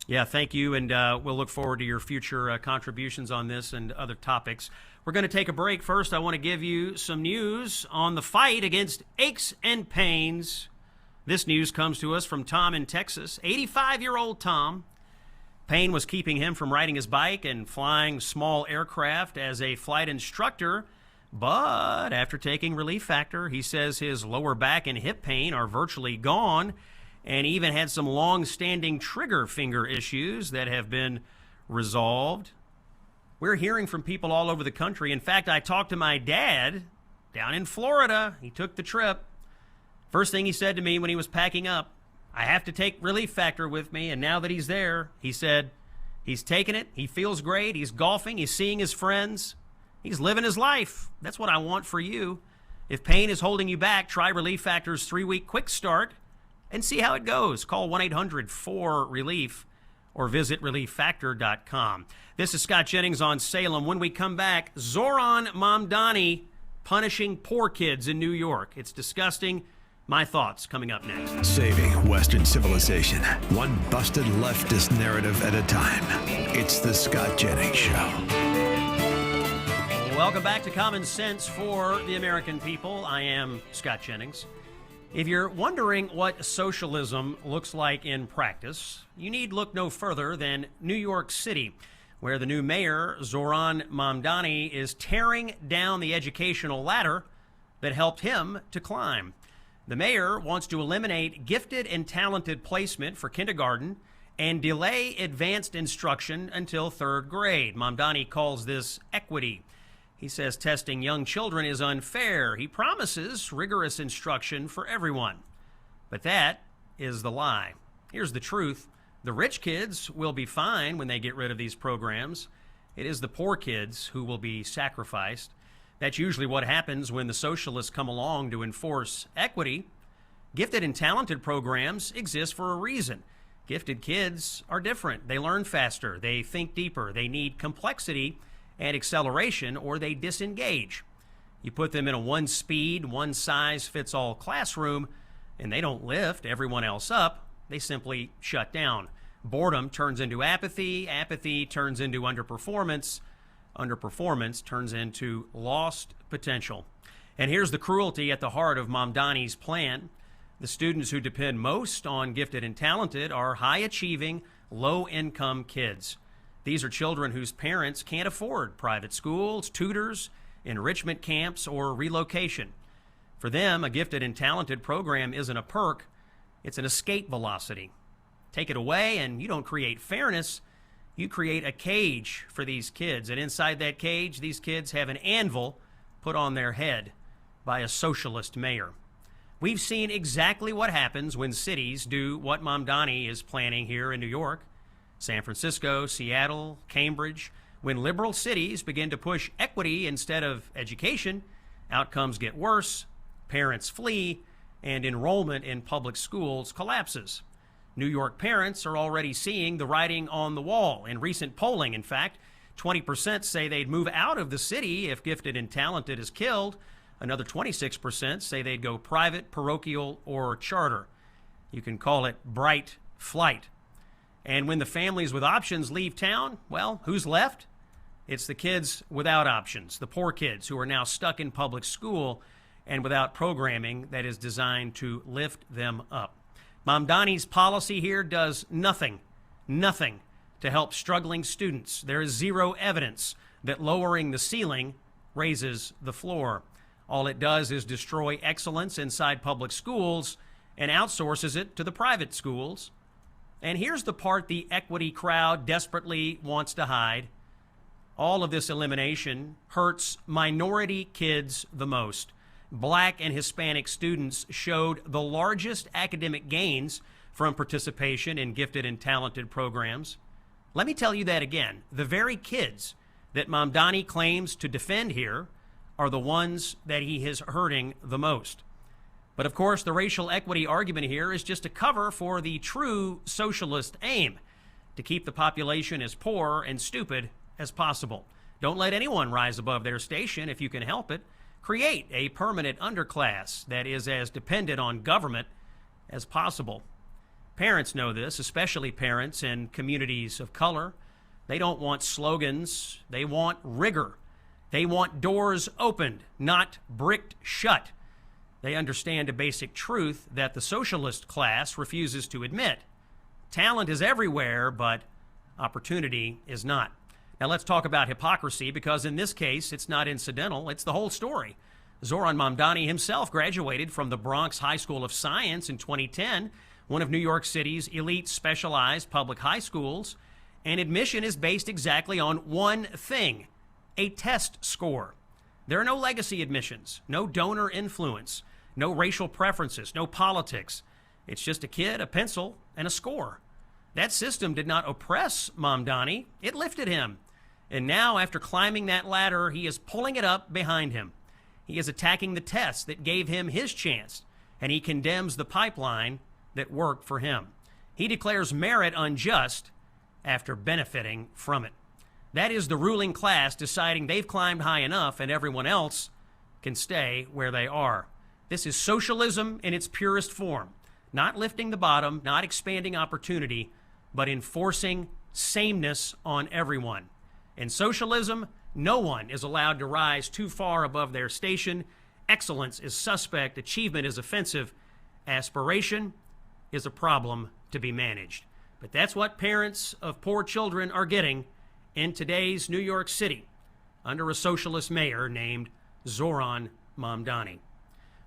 Yeah, thank you, and we'll look forward to your future contributions on this and other topics. We're going to take a break. First, I want to give you some news on the fight against aches and pains. This news comes to us from Tom in Texas. 85-year-old Tom. Pain was keeping him from riding his bike and flying small aircraft as a flight instructor. But after taking Relief Factor, he says his lower back and hip pain are virtually gone, and even had some long-standing trigger finger issues that have been resolved. We're hearing from people all over the country. In fact, I talked to my dad down in Florida. He took the trip. First thing he said to me when he was packing up, I have to take Relief Factor with me. And now that he's there, he said he's taking it. He feels great. He's golfing. He's seeing his friends. He's living his life. That's what I want for you. If pain is holding you back, try Relief Factor's 3-week quick start and see how it goes. Call 1-800-4RELIEF or visit ReliefFactor.com. This is Scott Jennings on Salem. When we come back, Zoran Mamdani punishing poor kids in New York. It's disgusting. My thoughts coming up next. Saving Western civilization, one busted leftist narrative at a time. It's the Scott Jennings Show. Welcome back to Common Sense for the American People. I am Scott Jennings. If you're wondering what socialism looks like in practice, you need look no further than New York City, where the new mayor, Zoran Mamdani, is tearing down the educational ladder that helped him to climb. The mayor wants to eliminate gifted and talented placement for kindergarten and delay advanced instruction until 3rd grade. Mamdani calls this equity. He says testing young children is unfair. He promises rigorous instruction for everyone. But that is the lie. Here's the truth. The rich kids will be fine when they get rid of these programs. It is the poor kids who will be sacrificed. That's usually what happens when the socialists come along to enforce equity. Gifted and talented programs exist for a reason. Gifted kids are different. They learn faster. They think deeper. They need complexity and acceleration, or they disengage. You put them in a one-speed, one-size-fits-all classroom, and they don't lift everyone else up. They simply shut down. Boredom turns into apathy. Apathy turns into underperformance. Underperformance turns into lost potential. And here's the cruelty at the heart of Mamdani's plan. The students who depend most on gifted and talented are high-achieving, low-income kids. These are children whose parents can't afford private schools, tutors, enrichment camps, or relocation. For them, a gifted and talented program isn't a perk, it's an escape velocity. Take it away and you don't create fairness, You create a cage for these kids, and inside that cage, these kids have an anvil put on their head by a socialist mayor. We've seen exactly what happens when cities do what Mamdani is planning here in New York, San Francisco, Seattle, Cambridge. When liberal cities begin to push equity instead of education, outcomes get worse, parents flee, and enrollment in public schools collapses. New York parents are already seeing the writing on the wall. In recent polling, in fact, 20% say they'd move out of the city if Gifted and Talented is killed. Another 26% say they'd go private, parochial, or charter. You can call it bright flight. And when the families with options leave town, well, who's left? It's the kids without options, the poor kids who are now stuck in public school and without programming that is designed to lift them up. Mamdani's policy here does nothing to help struggling students. There is zero evidence that lowering the ceiling raises the floor. All it does is destroy excellence inside public schools and outsources it to the private schools. And here's the part the equity crowd desperately wants to hide. All of this elimination hurts minority kids the most. Black and Hispanic students showed the largest academic gains from participation in gifted and talented programs. Let me tell you that again. The very kids that Mamdani claims to defend here are the ones that he is hurting the most. But of course, the racial equity argument here is just a cover for the true socialist aim, to keep the population as poor and stupid as possible. Don't let anyone rise above their station if you can help it. Create a permanent underclass that is as dependent on government as possible. Parents know this, especially parents in communities of color. They don't want slogans. They want rigor. They want doors opened, not bricked shut. They understand a basic truth that the socialist class refuses to admit. Talent is everywhere, but opportunity is not. Now let's talk about hypocrisy, because in this case, it's not incidental. It's the whole story. Zohran Mamdani himself graduated from the Bronx High School of Science in 2010, one of New York City's elite specialized public high schools, and admission is based exactly on one thing: a test score. There are no legacy admissions, no donor influence, no racial preferences, no politics. It's just a kid, a pencil, and a score. That system did not oppress Mamdani. It lifted him. And now, after climbing that ladder, he is pulling it up behind him. He is attacking the tests that gave him his chance, and he condemns the pipeline that worked for him. He declares merit unjust after benefiting from it. That is the ruling class deciding they've climbed high enough and everyone else can stay where they are. This is socialism in its purest form. Not lifting the bottom, not expanding opportunity, but enforcing sameness on everyone. In socialism, no one is allowed to rise too far above their station. Excellence is suspect. Achievement is offensive. Aspiration is a problem to be managed. But that's what parents of poor children are getting in today's New York City under a socialist mayor named Zohran Mamdani.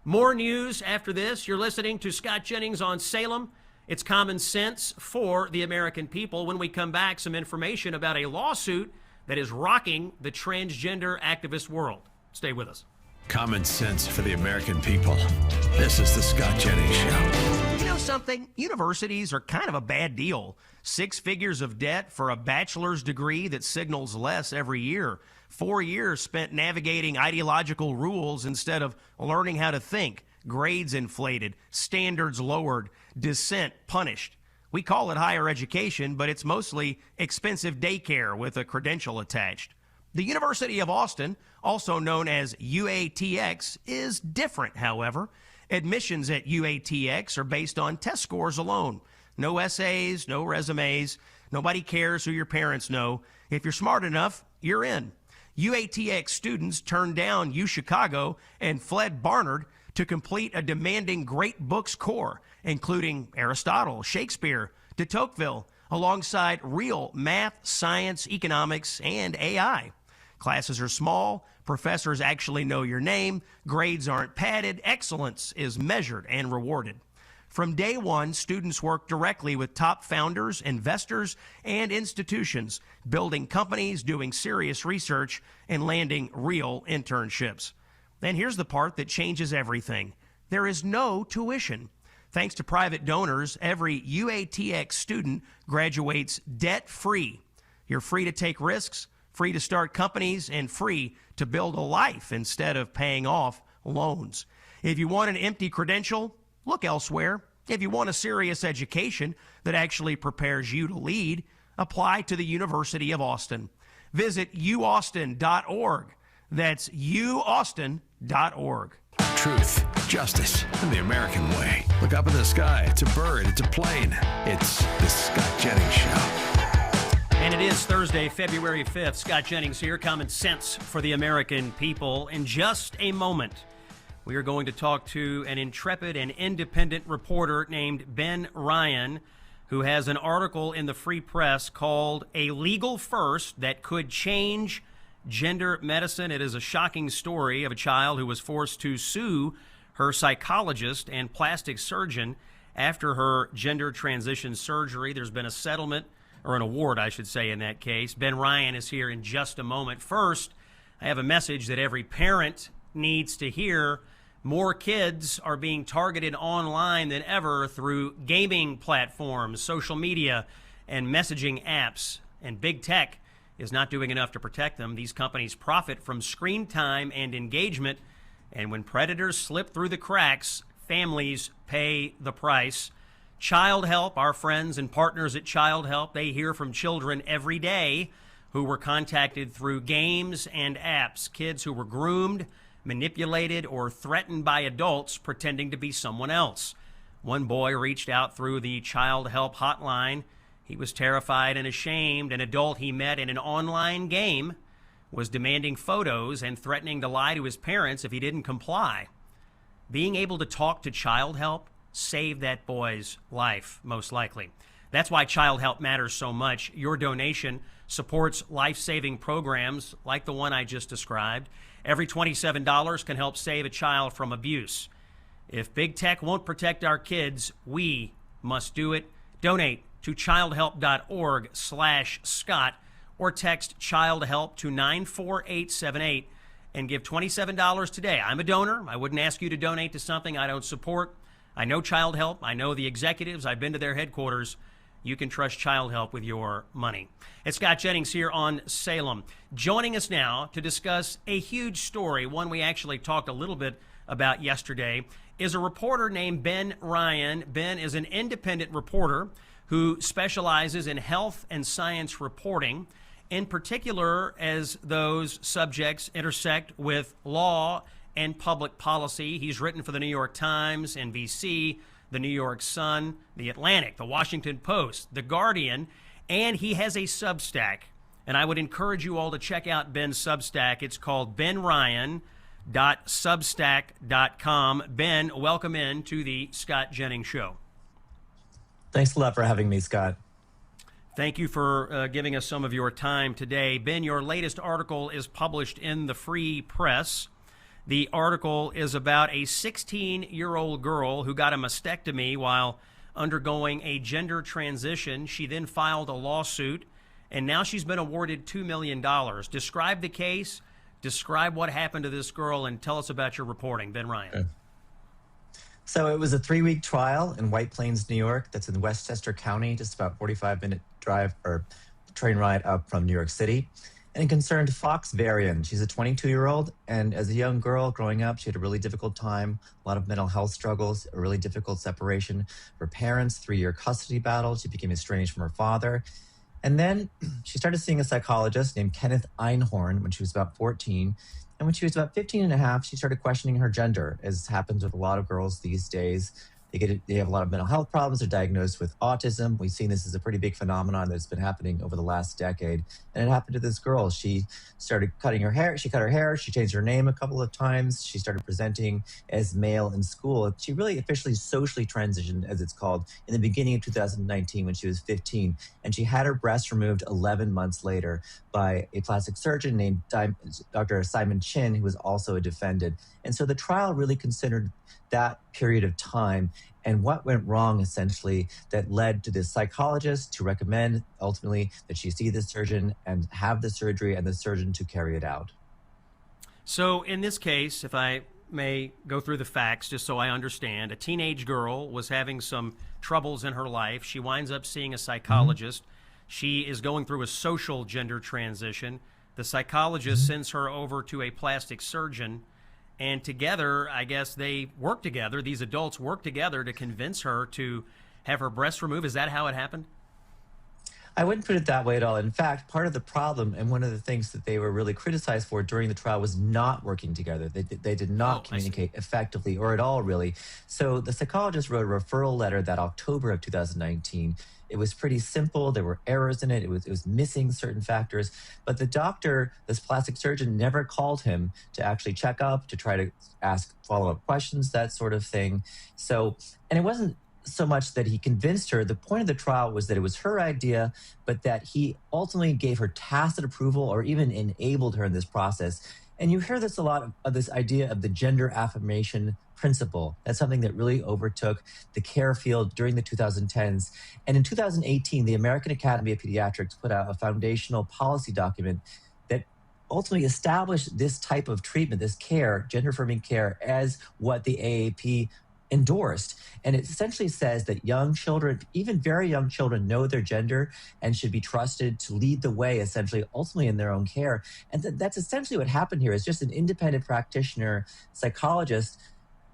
More news after this. You're listening to Scott Jennings on Salem. It's common sense for the American people. When we come back, some information about a lawsuit that is rocking the transgender activist world. Stay with us. Common sense for the American people. This is the Scott Jennings Show. You know something? Universities are kind of a bad deal. 6 figures of debt for a bachelor's degree that signals less every year. 4 years spent navigating ideological rules instead of learning how to think. Grades inflated, standards lowered, dissent punished. We call it higher education, but it's mostly expensive daycare with a credential attached. The University of Austin, also known as UATX, is different, however. Admissions at UATX are based on test scores alone. No essays, no resumes. Nobody cares who your parents know. If you're smart enough, you're in. UATX students turned down UChicago and fled Barnard to complete a demanding great books core, including Aristotle, Shakespeare, de Tocqueville, alongside real math, science, economics, and AI. Classes are small, professors actually know your name, grades aren't padded, excellence is measured and rewarded. From day one, students work directly with top founders, investors, and institutions, building companies, doing serious research, and landing real internships. And here's the part that changes everything. There is no tuition. Thanks to private donors, every UATX student graduates debt-free. You're free to take risks, free to start companies, and free to build a life instead of paying off loans. If you want an empty credential, look elsewhere. If you want a serious education that actually prepares you to lead, apply to the University of Austin. Visit uaustin.org. That's uaustin.org. Truth, justice, and the American way. Look up in the sky. It's a bird. It's a plane. It's the Scott Jennings Show. And it is Thursday, February 5th. Scott Jennings here. Common sense for the American people. In just a moment, we are going to talk to an intrepid and independent reporter named Ben Ryan, who has an article in the Free Press called A Legal First That Could Change Gender Medicine. It is a shocking story of a child who was forced to sue her psychologist and plastic surgeon after her gender transition surgery. There's been a settlement, or an award, I should say, in that case. Ben Ryan is here in just a moment. First, I have a message that every parent needs to hear. More kids are being targeted online than ever through gaming platforms, social media, and messaging apps. And big tech is not doing enough to protect them. These companies profit from screen time and engagement. And when predators slip through the cracks, families pay the price. Child Help, our friends and partners at Child Help, they hear from children every day who were contacted through games and apps. Kids who were groomed, manipulated, or threatened by adults pretending to be someone else. One boy reached out through the Child Help hotline. He was terrified and ashamed. An adult he met in an online game was demanding photos and threatening to lie to his parents if he didn't comply. Being able to talk to Child Help saved that boy's life, most likely. That's why Child Help matters so much. Your donation supports life-saving programs like the one I just described. Every $27 can help save a child from abuse. If big tech won't protect our kids, we must do it. Donate to childhelp.org/Scott or text Child Help to 94878 and give $27 today. I'm a donor. I wouldn't ask you to donate to something I don't support. I know Child Help. I know the executives. I've been to their headquarters. You can trust Child Help with your money. It's Scott Jennings here on Salem. Joining us now to discuss a huge story, one we actually talked a little bit about yesterday, is a reporter named Ben Ryan. Ben is an independent reporter who specializes in health and science reporting, in particular as those subjects intersect with law and public policy. He's written for the New York Times, NBC, the New York Sun, the Atlantic, the Washington Post, the Guardian, and he has a Substack. And I would encourage you all to check out Ben's Substack. It's called benryan.substack.com. Ben, welcome in to the Scott Jennings Show. Thanks a lot for having me, Scott. Thank you for giving us some of your time today. Ben, your latest article is published in the Free Press. The article is about a 16-year-old girl who got a mastectomy while undergoing a gender transition. She then filed a lawsuit, and now she's been awarded $2 million. Describe the case, describe what happened to this girl, and tell us about your reporting. Ben Ryan. Okay. So it was a 3-week trial in White Plains, New York. That's in Westchester County, just about 45-minute drive or train ride up from New York City. And it concerned Fox Varian. She's a 22-year-old, and as a young girl growing up, she had a really difficult time, a lot of mental health struggles, a really difficult separation of her parents, 3-year custody battle. She became estranged from her father. And then she started seeing a psychologist named Kenneth Einhorn when she was about 14. And when she was about 15 and a half, she started questioning her gender, as happens with a lot of girls these days. They have a lot of mental health problems. They're diagnosed with autism. We've seen this as a pretty big phenomenon that's been happening over the last decade. And it happened to this girl. She started cutting her hair. She cut her hair. She changed her name a couple of times. She started presenting as male in school. She really officially socially transitioned, as it's called, in the beginning of 2019 when she was 15. And she had her breast removed 11 months later by a plastic surgeon named Dr. Simon Chin, who was also a defendant. And so the trial really considered that period of time, and what went wrong essentially that led to this psychologist to recommend ultimately that she see the surgeon and have the surgery and the surgeon to carry it out. So in this case, if I may go through the facts just so I understand, a teenage girl was having some troubles in her life. She winds up seeing a psychologist. She is going through a social gender transition. The psychologist sends her over to a plastic surgeon, and together, I guess they work together, these adults work together to convince her to have her breasts removed. Is that how it happened? I wouldn't put it that way at all. In fact, part of the problem and one of the things that they were really criticized for during the trial was not working together. They did not communicate effectively or at all, really. So the psychologist wrote a referral letter that October of 2019. It was pretty simple. There were errors in it. It was missing certain factors. But the doctor, this plastic surgeon, never called him to actually check up, to try to ask follow-up questions, that sort of thing. So, and it wasn't so much that he convinced her. The point of the trial was that it was her idea, but that he ultimately gave her tacit approval or even enabled her in this process. And you hear this a lot of this idea of the gender affirmation principle. That's something that really overtook the care field during the 2010s. And in 2018, the American Academy of Pediatrics put out a foundational policy document that ultimately established this type of treatment, this care, gender affirming care, as what the AAP endorsed. And it essentially says that young children, even very young children, know their gender and should be trusted to lead the way, essentially, ultimately in their own care. And that's essentially what happened here. Is just an independent practitioner, psychologist,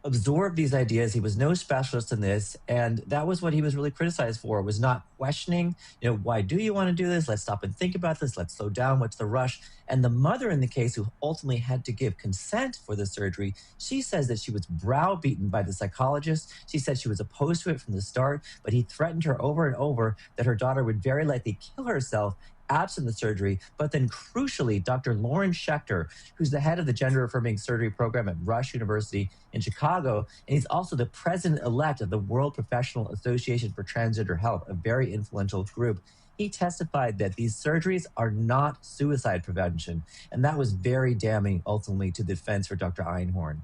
absorbed these ideas. He was no specialist in this, and that was what he was really criticized for, was not questioning, why do you want to do this? Let's stop and think about this. Let's slow down. What's the rush? And the mother in the case, who ultimately had to give consent for the surgery, she says that she was browbeaten by the psychologist. She said she was opposed to it from the start, but he threatened her over and over that her daughter would very likely kill herself absent the surgery. But then crucially, Dr. Lauren Schechter, who's the head of the gender affirming surgery program at Rush University in Chicago, and he's also the president-elect of the World Professional Association for Transgender Health, a very influential group. He testified that these surgeries are not suicide prevention. And that was very damning, ultimately, to the defense for Dr. Einhorn.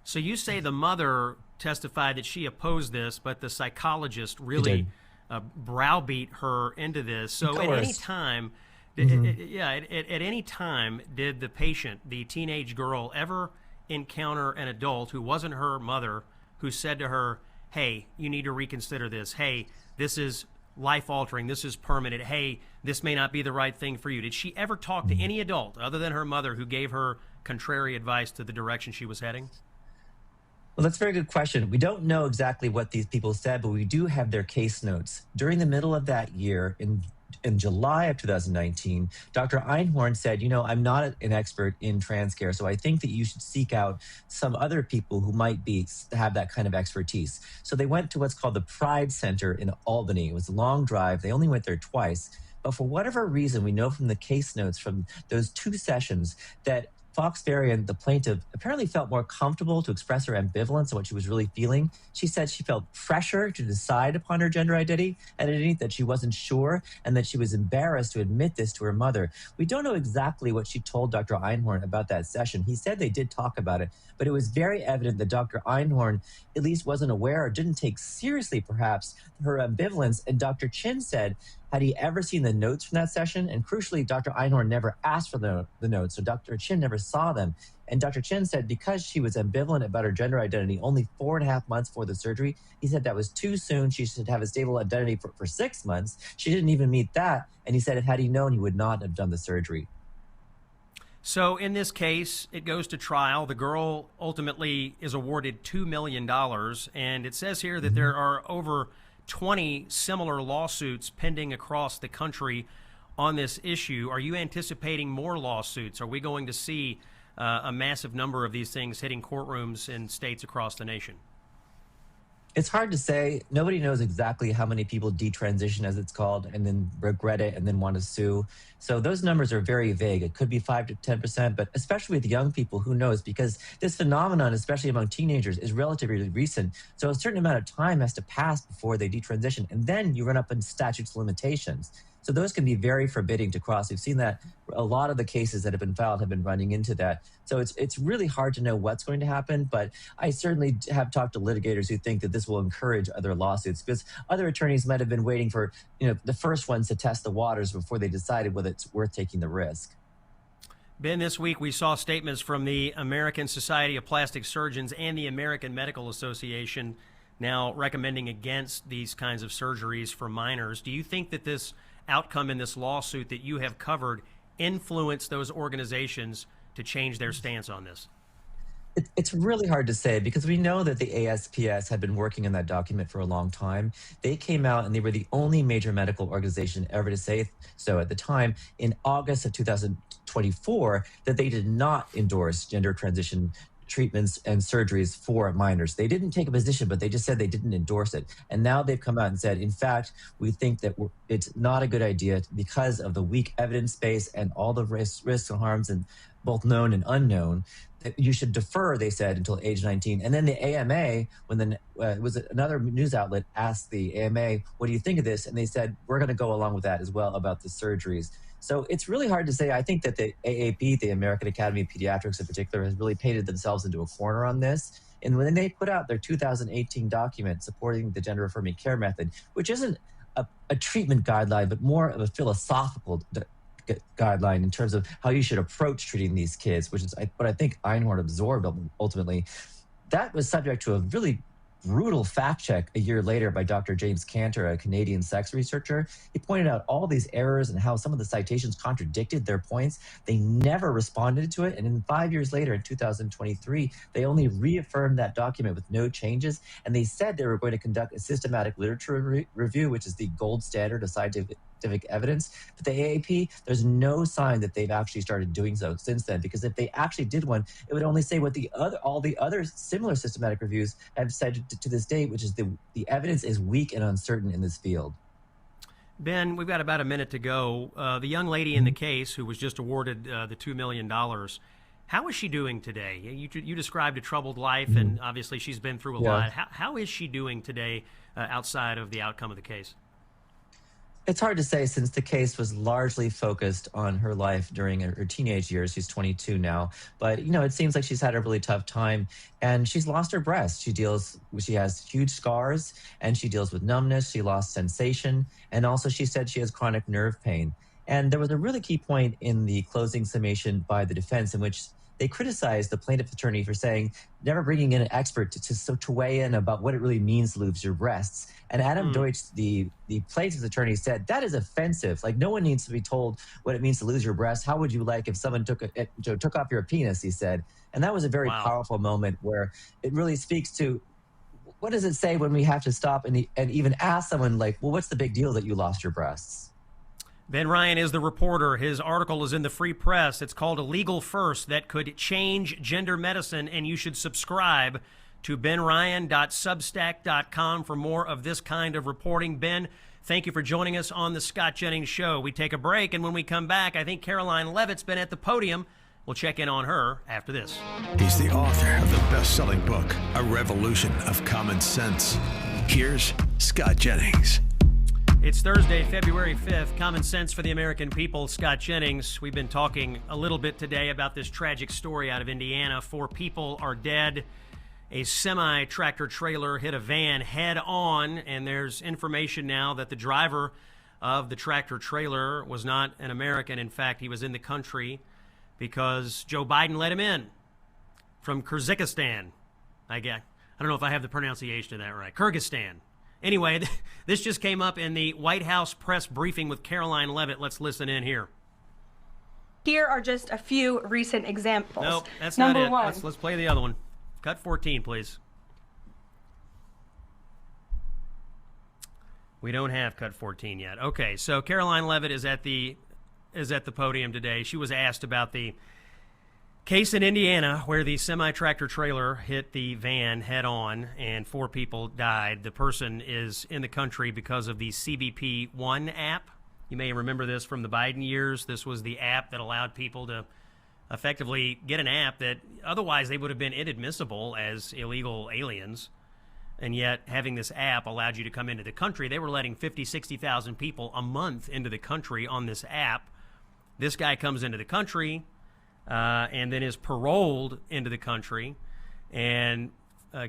So you say the mother testified that she opposed this, but the psychologist really browbeat her into this. So at any time, at any time, did the patient, the teenage girl, ever encounter an adult who wasn't her mother, who said to her, hey, you need to reconsider this. Hey, this is life-altering. This is permanent. Hey, this may not be the right thing for you. Did she ever talk to any adult other than her mother who gave her contrary advice to the direction she was heading? Well, that's a very good question. We don't know exactly what these people said, but we do have their case notes. During the middle of that year, in July of 2019, Dr. Einhorn said, I'm not an expert in trans care, so I think that you should seek out some other people who might have that kind of expertise. So they went to what's called the Pride Center in Albany. It was a long drive. They only went there twice. But for whatever reason, we know from the case notes from those 2 sessions that Fox Varian, the plaintiff, apparently felt more comfortable to express her ambivalence on what she was really feeling. She said she felt pressure to decide upon her gender identity, that she wasn't sure, and that she was embarrassed to admit this to her mother. We don't know exactly what she told Dr. Einhorn about that session. He said they did talk about it, but it was very evident that Dr. Einhorn at least wasn't aware or didn't take seriously, perhaps, her ambivalence. And Dr. Chin said, had he ever seen the notes from that session? And crucially, Dr. Einhorn never asked for the notes, so Dr. Chin never saw them. And Dr. Chin said because she was ambivalent about her gender identity only 4.5 months before the surgery, he said that was too soon. She should have a stable identity for 6 months. She didn't even meet that. And he said had he known, he would not have done the surgery. So in this case, it goes to trial. The girl ultimately is awarded $2 million. And it says here that there are over 20 similar lawsuits pending across the country on this issue. Are you anticipating more lawsuits? Are we going to see a massive number of these things hitting courtrooms in states across the nation? It's hard to say. Nobody knows exactly how many people detransition, as it's called, and then regret it and then want to sue. So those numbers are very vague. It could be 5 to 10%, but especially with young people, who knows? Because this phenomenon, especially among teenagers, is relatively recent. So a certain amount of time has to pass before they detransition, and then you run up in statutes of limitations. So those can be very forbidding to cross. We've seen that a lot of the cases that have been filed have been running into that. So it's really hard to know what's going to happen, but I certainly have talked to litigators who think that this will encourage other lawsuits, because other attorneys might have been waiting for, the first ones to test the waters before they decided whether it's worth taking the risk. Ben, this week we saw statements from the American Society of Plastic Surgeons and the American Medical Association now recommending against these kinds of surgeries for minors. Do you think that this outcome in this lawsuit that you have covered influenced those organizations to change their stance on this? It's really hard to say, because we know that the ASPS had been working on that document for a long time. They came out and they were the only major medical organization ever to say so at the time in August of 2024 that they did not endorse gender transition treatments and surgeries for minors. They didn't take a position, but they just said they didn't endorse it. And now they've come out and said, in fact, we think that it's not a good idea because of the weak evidence base and all the risks and harms, and both known and unknown, that you should defer, they said, until age 19. And then the AMA, when it was another news outlet, asked the AMA, what do you think of this? And they said, we're going to go along with that as well about the surgeries. So it's really hard to say. I think that the AAP, the American Academy of Pediatrics in particular, has really painted themselves into a corner on this. And when they put out their 2018 document supporting the gender affirming care method, which isn't a treatment guideline, but more of a philosophical guideline in terms of how you should approach treating these kids, which is what I think Einhorn absorbed ultimately, that was subject to a really brutal fact check a year later by Dr. James Cantor, a Canadian sex researcher. He pointed out all these errors and how some of the citations contradicted their points. They never responded to it. And then 5 years later, in 2023, they only reaffirmed that document with no changes. And they said they were going to conduct a systematic literature review, which is the gold standard of scientific evidence. But the AAP, there's no sign that they've actually started doing so since then, because if they actually did one, it would only say what all the other similar systematic reviews have said to this date, which is the evidence is weak and uncertain in this field. Ben, we've got about a minute to go. The young lady in the case who was just awarded the $2 million, how is she doing today? You described a troubled life, and obviously she's been through a lot. How is she doing today outside of the outcome of the case? It's hard to say, since the case was largely focused on her life during her teenage years. She's 22 now, but it seems like she's had a really tough time, and she's lost her breast. She has huge scars, and she deals with numbness. She lost sensation, and also she said she has chronic nerve pain. And there was a really key point in the closing summation by the defense in which they criticized the plaintiff's attorney for saying, never bringing in an expert to weigh in about what it really means to lose your breasts. And Adam Deutsch, the plaintiff's attorney, said, that is offensive. Like, no one needs to be told what it means to lose your breasts. How would you like if someone took off your penis, he said. And that was a very powerful moment where it really speaks to, what does it say when we have to stop and even ask someone, like, well, what's the big deal that you lost your breasts? Ben Ryan is the reporter. His article is in the Free Press. It's called A Legal First That Could Change Gender Medicine, and you should subscribe to benryan.substack.com for more of this kind of reporting. Ben, thank you for joining us on the Scott Jennings Show. We take a break, and when we come back, I think Caroline Leavitt's been at the podium. We'll check in on her after this. He's the author of the best-selling book, A Revolution of Common Sense. Here's Scott Jennings. It's Thursday, February 5th. Common Sense for the American People. Scott Jennings. We've been talking a little bit today about this tragic story out of Indiana. 4 people are dead. A semi-tractor trailer hit a van head on, and there's information now that the driver of the tractor trailer was not an American. In fact, he was in the country because Joe Biden let him in from Kyrgyzstan. I don't know if I have the pronunciation of that right. Kyrgyzstan. Anyway, this just came up in the White House press briefing with Caroline Leavitt. Let's listen in here. Here are just a few recent examples. Nope, that's Number not it. one. Let's play the other one. Cut 14, please. We don't have cut 14 yet. Okay, so Caroline Leavitt is at the podium today. She was asked about the case in Indiana where the semi-tractor trailer hit the van head on and 4 people died. The person is in the country because of the CBP One app. You may remember this from the Biden years. This was the app that allowed people to effectively get an app that otherwise they would have been inadmissible as illegal aliens. And yet having this app allowed you to come into the country. They were letting 50,000, 60,000 people a month into the country on this app. This guy comes into the country and then is paroled into the country and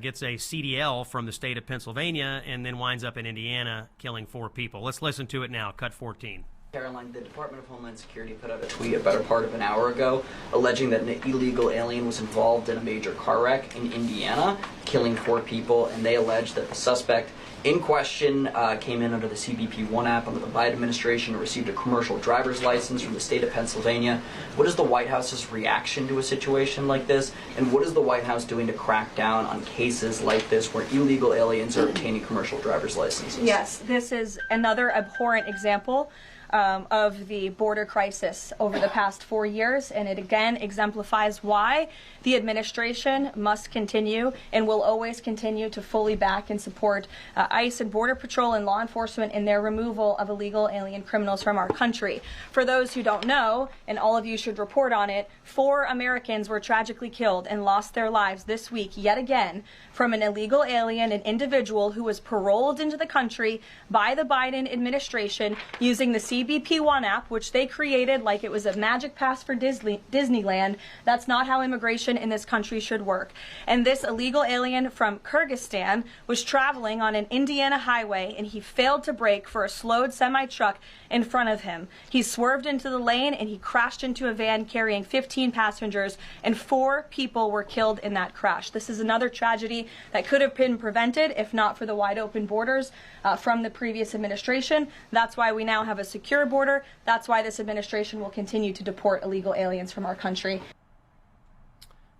gets a CDL from the state of Pennsylvania and then winds up in Indiana killing 4 people. Let's listen to it now, cut 14. Caroline, the Department of Homeland Security put out a tweet a better part of an hour ago alleging that an illegal alien was involved in a major car wreck in Indiana, killing 4 people, and they allege that the suspect in question came in under the CBP-1 app under the Biden administration and received a commercial driver's license from the state of Pennsylvania. What is the White House's reaction to a situation like this, and what is the White House doing to crack down on cases like this where illegal aliens are obtaining commercial driver's licenses? Yes, this is another abhorrent example of the border crisis over the past 4 years, and it again exemplifies why the administration must continue and will always continue to fully back and support ICE and Border Patrol and law enforcement in their removal of illegal alien criminals from our country. For those who don't know, and all of you should report on it, 4 Americans were tragically killed and lost their lives this week yet again from an illegal alien, an individual who was paroled into the country by the Biden administration using the CBP-1 app, which they created like it was a magic pass for Disneyland. That's not how immigration in this country should work. And this illegal alien from Kyrgyzstan was traveling on an Indiana highway, and he failed to brake for a slowed semi-truck in front of him. He swerved into the lane and he crashed into a van carrying 15 passengers, and 4 people were killed in that crash. This is another tragedy that could have been prevented if not for the wide open borders from the previous administration. That's why we now have a secure border. That's why this administration will continue to deport illegal aliens from our country.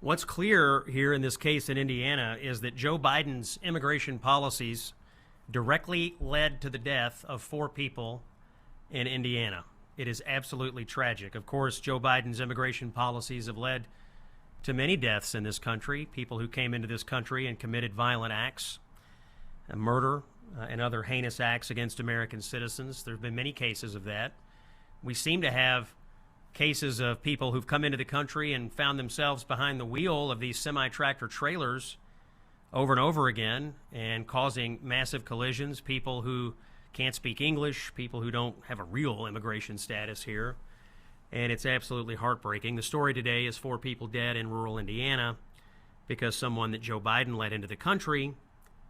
What's clear here in this case in Indiana is that Joe Biden's immigration policies directly led to the death of 4 people in Indiana. It is absolutely tragic. Of course, Joe Biden's immigration policies have led to many deaths in this country, people who came into this country and committed violent acts, murder, and other heinous acts against American citizens. There have been many cases of that. We seem to have cases of people who've come into the country and found themselves behind the wheel of these semi-tractor trailers over and over again and causing massive collisions, people who can't speak English, people who don't have a real immigration status here. And it's absolutely heartbreaking. The story today is 4 people dead in rural Indiana because someone that Joe Biden let into the country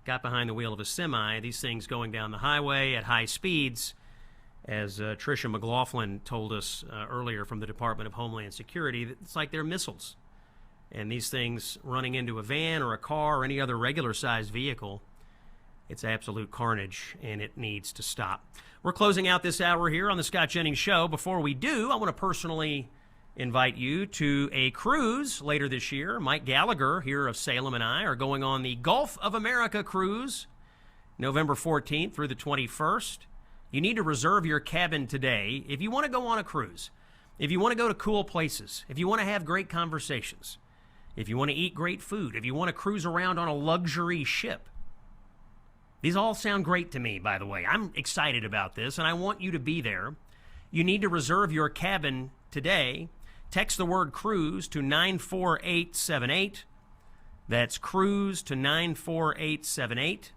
got behind the wheel of a semi, these things going down the highway at high speeds, as Tricia McLaughlin told us earlier from the Department of Homeland Security. It's like they're missiles. And these things running into a van or a car or any other regular-sized vehicle, it's absolute carnage, and it needs to stop. We're closing out this hour here on the Scott Jennings Show. Before we do, I want to personally invite you to a cruise later this year. Mike Gallagher here of Salem and I are going on the Gulf of America cruise, November 14th through the 21st. You need to reserve your cabin today if you want to go on a cruise, if you want to go to cool places, if you want to have great conversations, if you want to eat great food, if you want to cruise around on a luxury ship. These all sound great to me, by the way. I'm excited about this, and I want you to be there. You need to reserve your cabin today. Text the word cruise to 94878. That's cruise to 94878.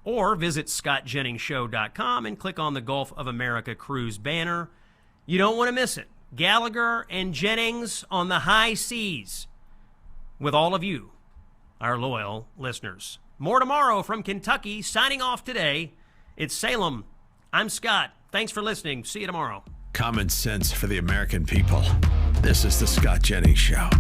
Or visit scottjenningsshow.com and click on the Gulf of America cruise banner. You don't want to miss it. Gallagher and Jennings on the high seas with all of you, our loyal listeners. More tomorrow from Kentucky. Signing off today, it's Salem. I'm Scott. Thanks for listening. See you tomorrow. Common sense for the American people. This is the Scott Jennings Show.